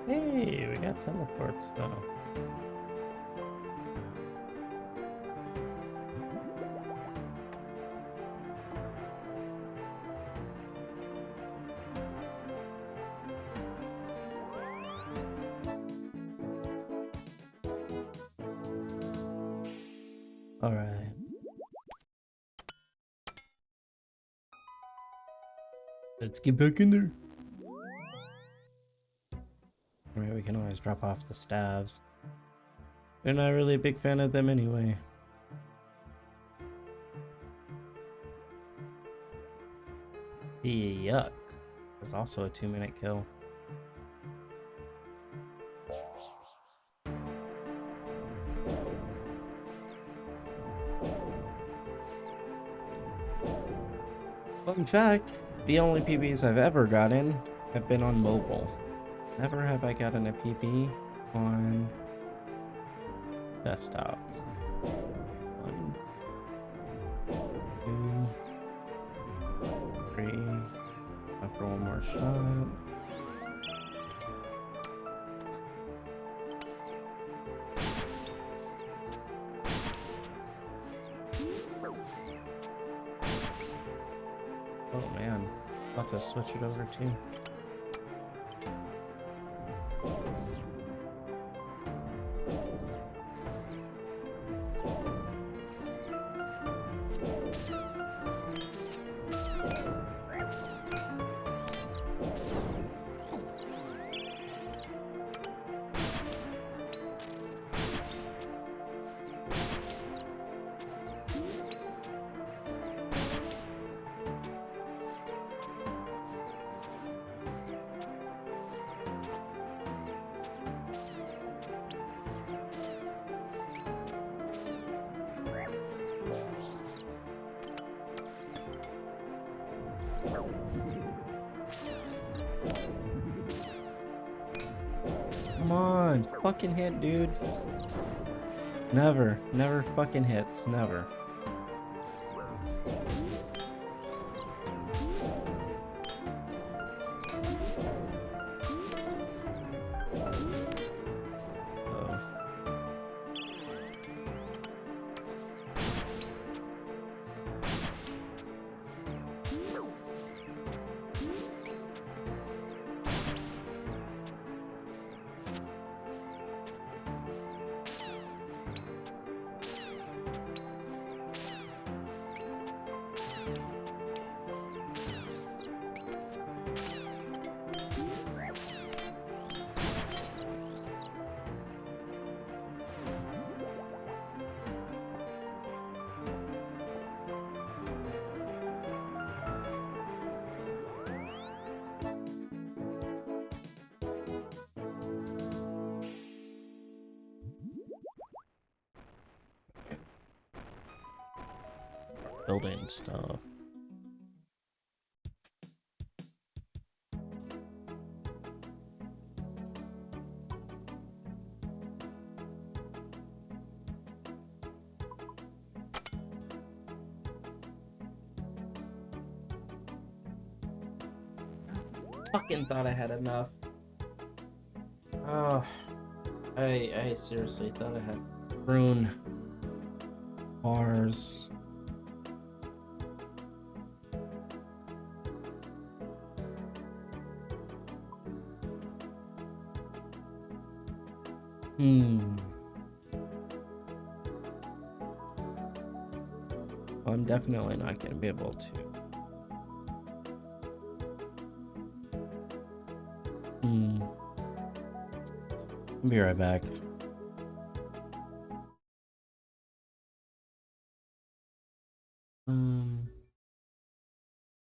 Hey, we got teleports though. All right. Let's get back in there. Alright, we can always drop off the staves. We're not really a big fan of them anyway. Yuck. There's also a 2-minute kill. Fun fact, the only PBs I've ever gotten have been on mobile. Never have I gotten a PB on desktop. 1, 2, 3. After one more shot. Oh man, I'll have to switch it over too. Come on, fucking hit, dude. Never fucking hits, never. Building stuff. Fucking thought I had enough. Oh, I seriously thought I had rune bars. Well, I'm definitely not going to be able to. I'll be right back.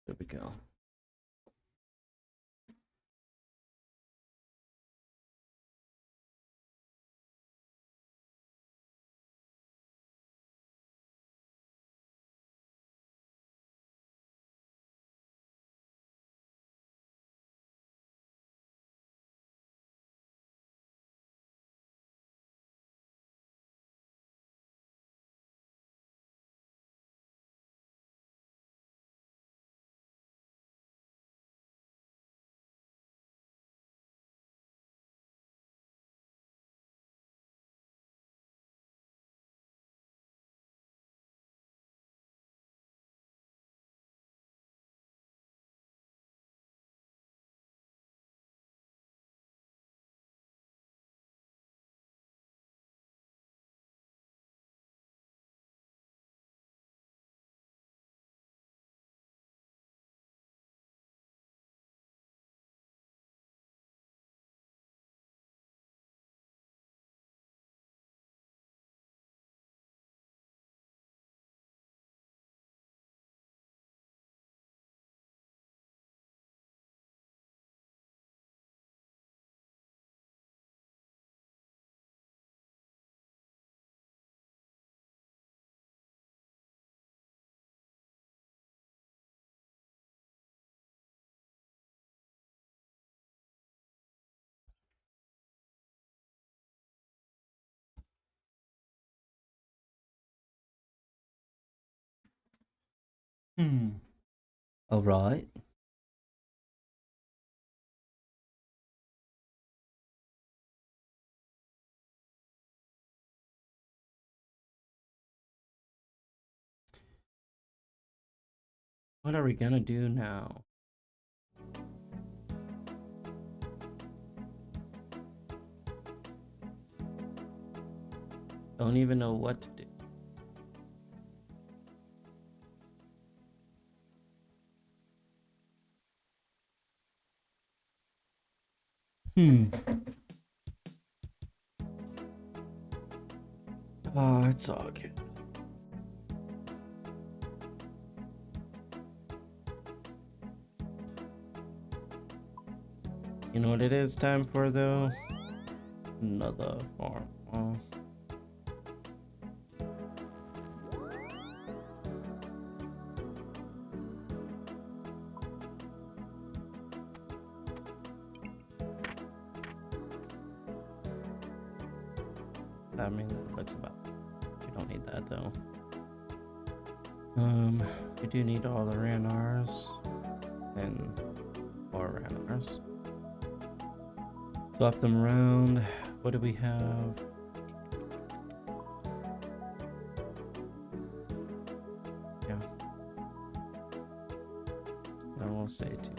There we go. All right. What are we gonna do now? Don't even know what to do. Oh, it's all good. You know what it is time for though? Another farm. Oh. I mean, that's about. We don't need that though. We do need all the ranars and more ranars. Swap them around. What do we have? Yeah. I will say two.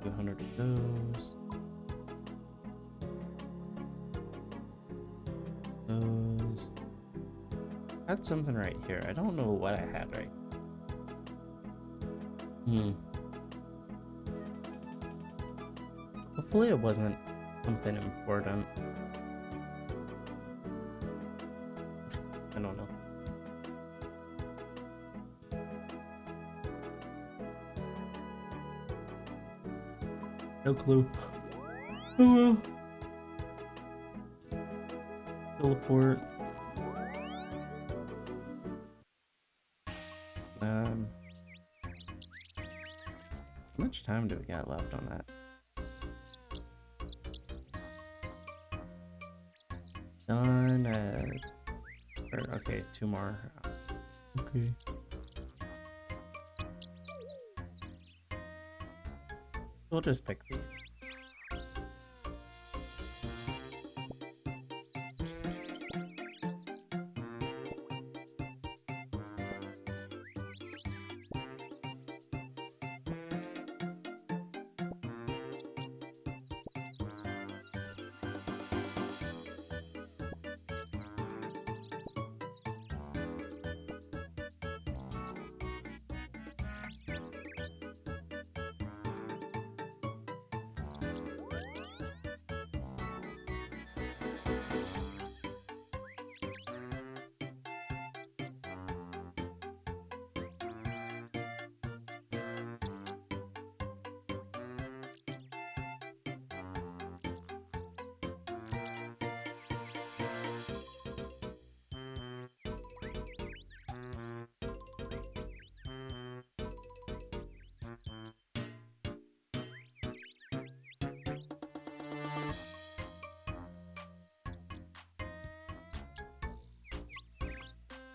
$200 of those. I had something right here. I don't know what I had right. Hopefully it wasn't something important. I don't know. No clue. Oh well. Teleport. How much time do we got left on that? Done okay, 2 more. Okay. We'll just pick these.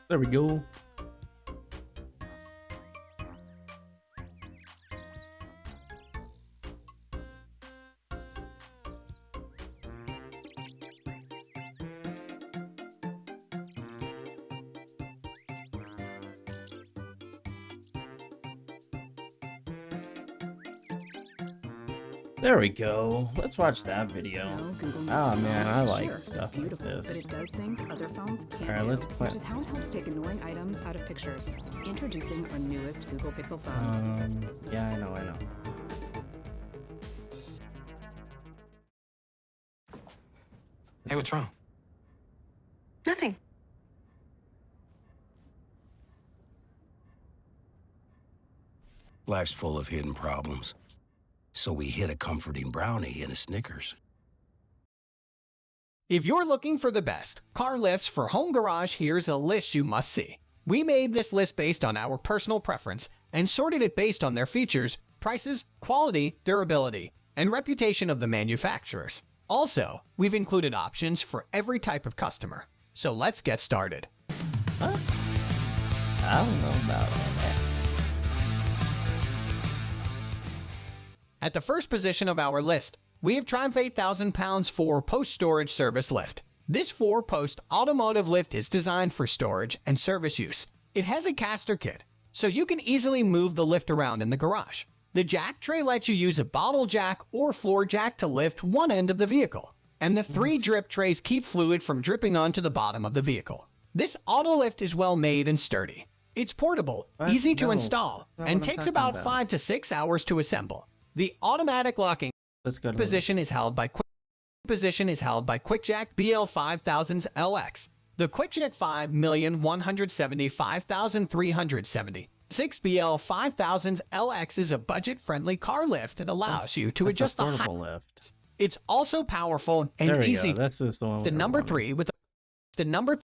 There we go. There we go. Let's watch that video. Oh man, I like stuff like this. But it does things other phones can't Alright, let's play. Which is how it helps take annoying items out of pictures. Introducing our newest Google Pixel phones. Yeah, I know. Hey, what's wrong? Nothing. Life's full of hidden problems. So we hid a comforting brownie in a Snickers. If you're looking for the best car lifts for home garage, here's a list you must see. We made this list based on our personal preference and sorted it based on their features, prices, quality, durability, and reputation of the manufacturers. Also, we've included options for every type of customer. So let's get started. What? I don't know about all that. At the first position of our list, we have Triumph 8,000 pounds 4 post storage service lift. This 4-post automotive lift is designed for storage and service use. It has a caster kit, so you can easily move the lift around in the garage. The jack tray lets you use a bottle jack or floor jack to lift one end of the vehicle, and the 3 drip trays keep fluid from dripping onto the bottom of the vehicle. This auto lift is well made and sturdy. It's portable, easy to install, and takes about 5 to 6 hours to assemble. The automatic locking position is held by QuickJack BL5000's LX. The QuickJack 5,175,370. 6BL5000's LX is a budget-friendly car lift that allows you to adjust the height. Lift. It's also powerful and easy. That's just the one. The number 3 with the number 3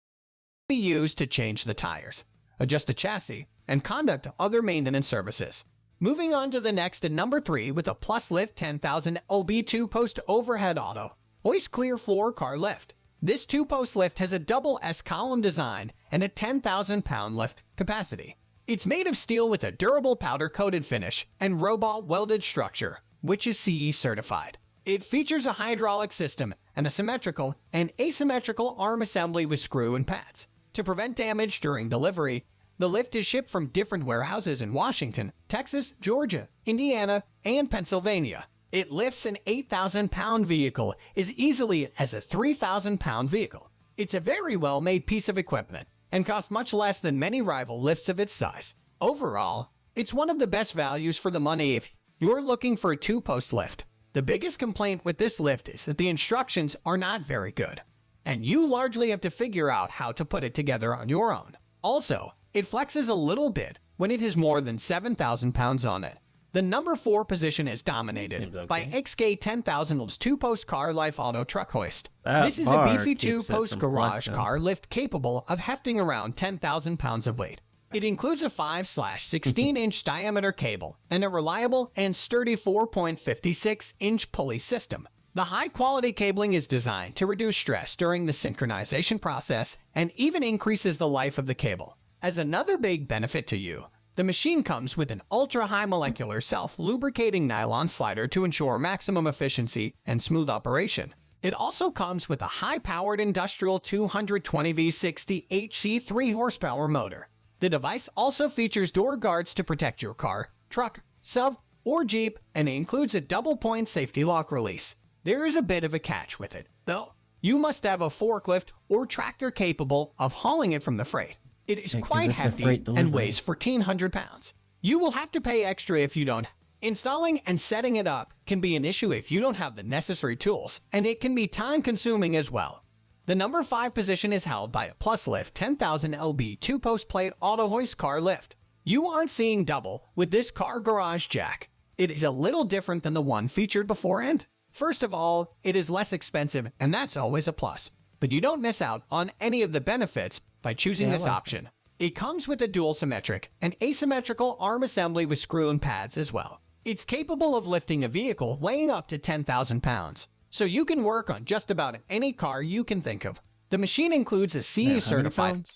be used to change the tires. adjust a chassis, and conduct other maintenance services. Moving on to the next at number 3 with a Plus Lift 10,000 lb 2-post overhead auto hoist clear floor car lift. This 2-post lift has a double S-column design and a 10,000 pound lift capacity. It's made of steel with a durable powder-coated finish and robot welded structure, which is CE certified. It features a hydraulic system and a symmetrical and asymmetrical arm assembly with screw and pads. To prevent damage during delivery, the lift is shipped from different warehouses in Washington, Texas, Georgia, Indiana, and Pennsylvania. It lifts an 8,000-pound vehicle as easily as a 3,000-pound vehicle. It's a very well-made piece of equipment and costs much less than many rival lifts of its size. Overall, it's one of the best values for the money if you're looking for a 2-post lift. The biggest complaint with this lift is that the instructions are not very good, and you largely have to figure out how to put it together on your own. Also, it flexes a little bit when it has more than 7,000 pounds on it. The number 4 position is dominated by XK 10,000's 2-post car life auto truck hoist. This is a beefy 2-post garage car lift capable of hefting around 10,000 pounds of weight. It includes a 5/16-inch diameter cable and a reliable and sturdy 4.56-inch pulley system. The high-quality cabling is designed to reduce stress during the synchronization process and even increases the life of the cable. As another big benefit to you, the machine comes with an ultra-high molecular self-lubricating nylon slider to ensure maximum efficiency and smooth operation. It also comes with a high-powered industrial 220V60 HC 3-horsepower motor. The device also features door guards to protect your car, truck, SUV, or Jeep, and it includes a double-point safety lock release. There is a bit of a catch with it, though. You must have a forklift or tractor capable of hauling it from the freight. It is quite hefty and weighs 1,400 pounds. You will have to pay extra if you don't. Installing and setting it up can be an issue if you don't have the necessary tools, and it can be time-consuming as well. The number 5 position is held by a Plus Lift 10,000 lb 2-post plate auto hoist car lift. You aren't seeing double with this car garage jack. It is a little different than the one featured beforehand. First of all, it is less expensive, and that's always a plus. But you don't miss out on any of the benefits by choosing this option. It comes with a dual symmetric and asymmetrical arm assembly with screw and pads as well. It's capable of lifting a vehicle weighing up to 10,000 pounds, so you can work on just about any car you can think of. The machine includes a CE certified.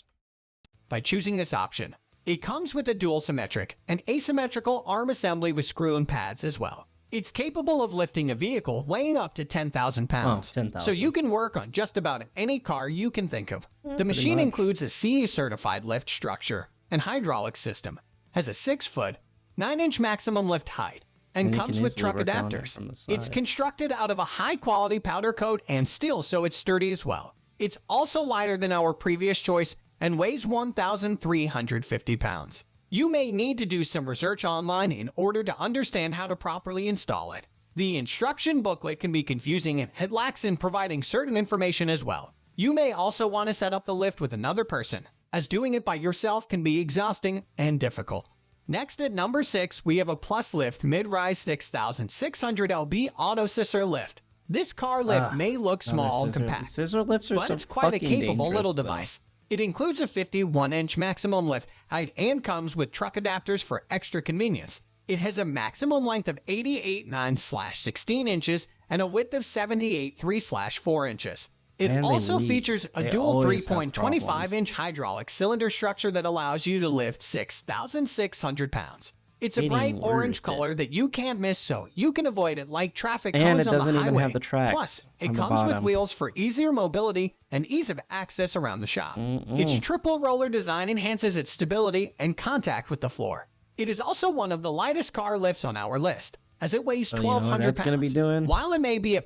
By choosing this option, it comes with a dual symmetric and asymmetrical arm assembly with screw and pads as well. It's capable of lifting a vehicle weighing up to 10,000 pounds, 10,000. So you can work on just about any car you can think of. The machine includes a CE-certified lift structure and hydraulic system, has a 6-foot, 9-inch maximum lift height, and comes with truck adapters. It's constructed out of a high-quality powder coat and steel, so it's sturdy as well. It's also lighter than our previous choice and weighs 1,350 pounds. You may need to do some research online in order to understand how to properly install it. The instruction booklet can be confusing and it lacks in providing certain information as well. You may also want to set up the lift with another person, as doing it by yourself can be exhausting and difficult. Next at number 6, we have a Plus Lift Mid-Rise 6,600 lb Auto Scissor Lift. This car lift may look small and compact, scissor lifts are but it's quite a capable little device. It includes a 51-inch maximum lift height and comes with truck adapters for extra convenience. It has a maximum length of 88.9/16 inches and a width of 78.3/4 inches. It also features a dual 3.25-inch hydraulic cylinder structure that allows you to lift 6,600 pounds. It's a bright orange color that you can't miss, so you can avoid it like traffic cones on the highway. And it doesn't even have the tracks. Plus, it comes with wheels for easier mobility and ease of access around the shop. Its triple roller design enhances its stability and contact with the floor. It is also one of the lightest car lifts on our list, as it weighs 1,200 pounds. Gonna be doing? While it may be a...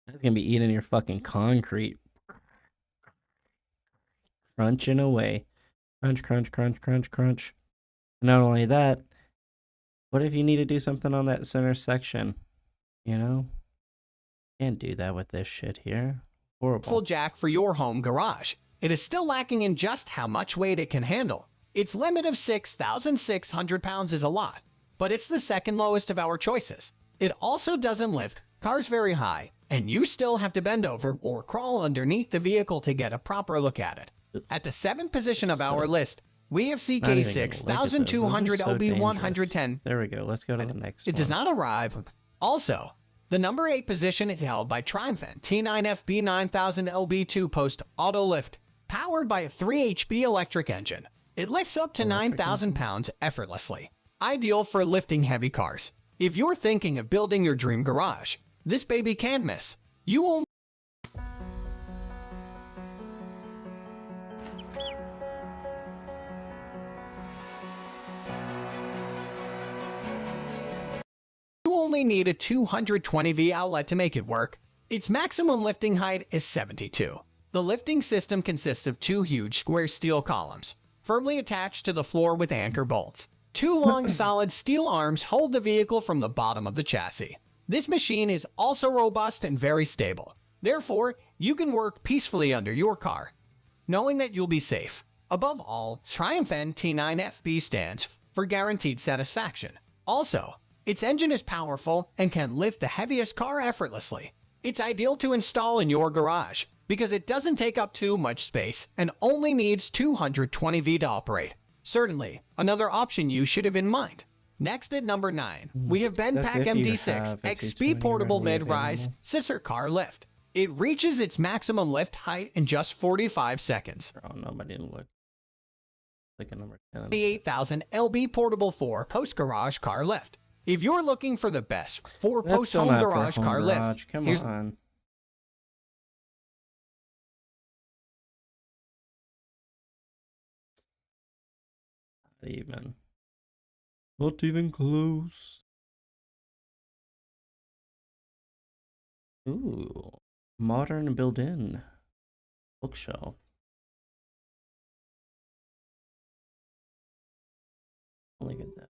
That's gonna be eating your fucking concrete. Crunching away. Crunch, crunch, crunch, crunch, crunch. Not only that, what if you need to do something on that center section? You know? Can't do that with this shit here. Horrible. Full jack for your home garage. It is still lacking in just how much weight it can handle. Its limit of 6,600 pounds is a lot, but it's the second lowest of our choices. It also doesn't lift cars very high, and you still have to bend over or crawl underneath the vehicle to get a proper look at it. At the 7th position of our list, We have Not even gonna look at those. Those are CK6200 so dangerous. LB110. There we go. Let's go to the next one. It does not arrive. Also, the number 8 position is held by Triumphant T9FB 9000 LB2 Post Auto Lift, powered by a 3 HP electric engine. It lifts up to 9,000 pounds effortlessly, ideal for lifting heavy cars. If you're thinking of building your dream garage, this baby can't miss. You won't only need a 220V outlet to make it work. Its maximum lifting height is 72. The lifting system consists of 2 huge square steel columns, firmly attached to the floor with anchor bolts. 2 long solid steel arms hold the vehicle from the bottom of the chassis. This machine is also robust and very stable. Therefore, you can work peacefully under your car, knowing that you'll be safe. Above all, Triumphant T9FB stands for guaranteed satisfaction. Also, its engine is powerful and can lift the heaviest car effortlessly. It's ideal to install in your garage because it doesn't take up too much space and only needs 220V to operate. Certainly, another option you should have in mind. Next at number 9, we have That's Benpack if you MD6 have a XP 220 Portable readily Mid-Rise available. Scissor Car Lift. It reaches its maximum lift height in just 45 seconds. Oh no, I didn't look. Like a number 10. The 8000 LB Portable 4 Post Garage Car Lift. If you're looking for the best 4 That's post still home not for garage home car garage. lift, Come here's on. Not even. Not even close. Ooh, modern built-in bookshelf. Look at that.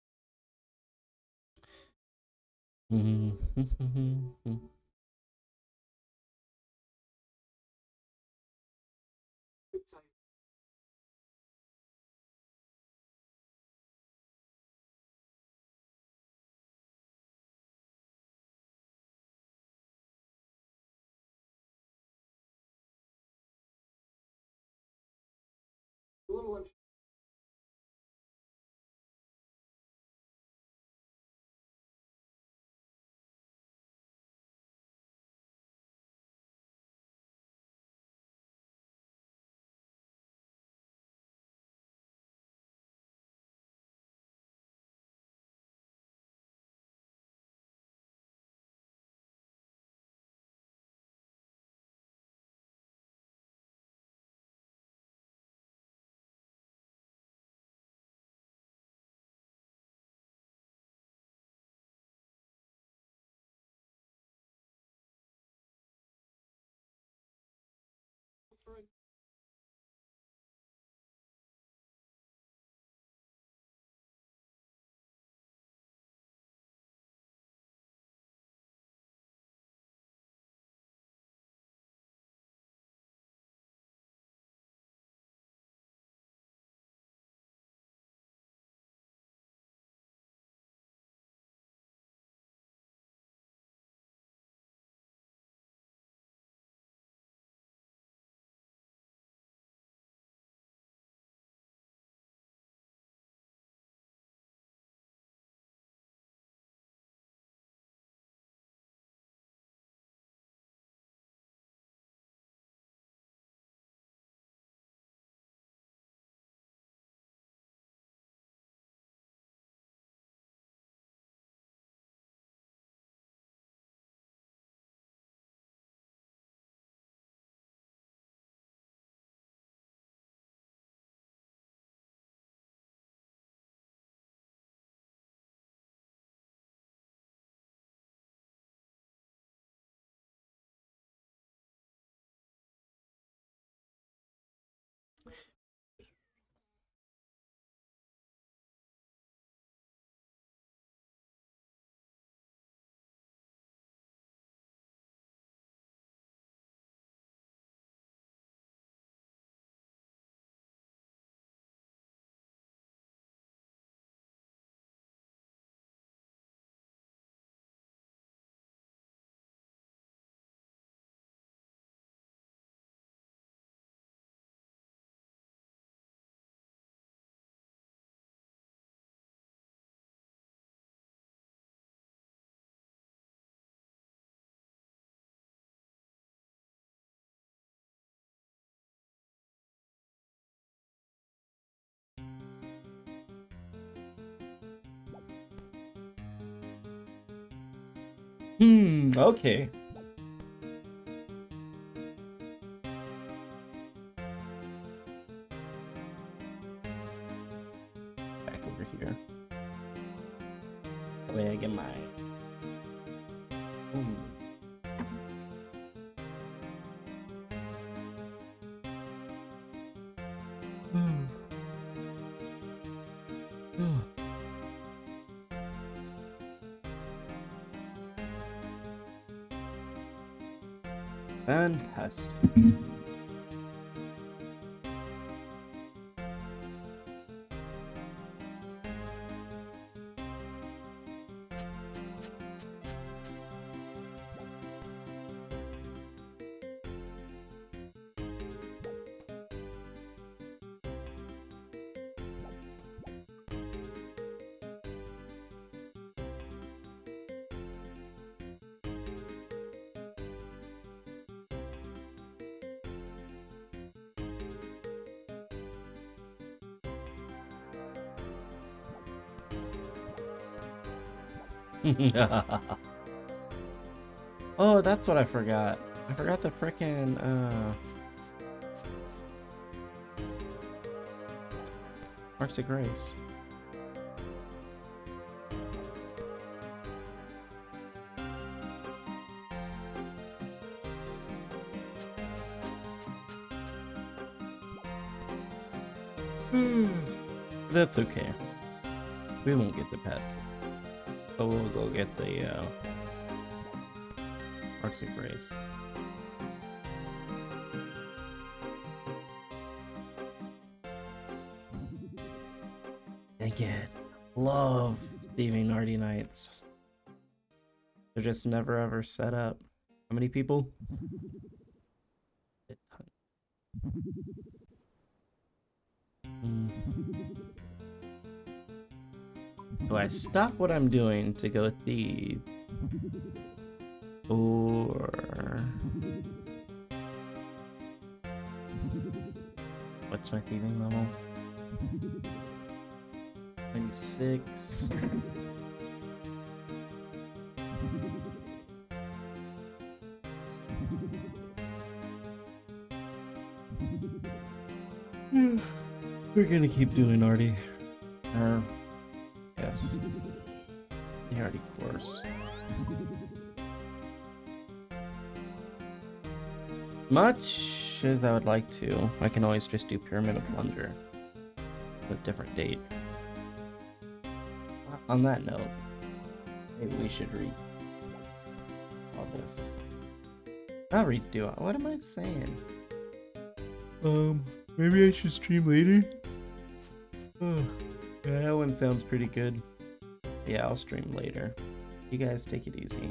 Okay. Back over here. That way I get my... Fantastic. Oh, that's what I forgot. I forgot the frickin' Marks of Grace. That's okay. We won't get the pet. But we'll go get the Marks of Grace. Again, love thieving Nardy Nights. They're just never ever set up. How many people? A ton. Do I stop what I'm doing to go thieve? Or... what's my thieving level? 26. We're gonna keep doing Artie. Yes. The Artie course. Much as I would like to, I can always just do Pyramid of Plunder with a different date. On that note, maybe we should read all this. Not redo it. What am I saying? Maybe I should stream later? Oh, yeah, that one sounds pretty good. Yeah, I'll stream later. You guys take it easy.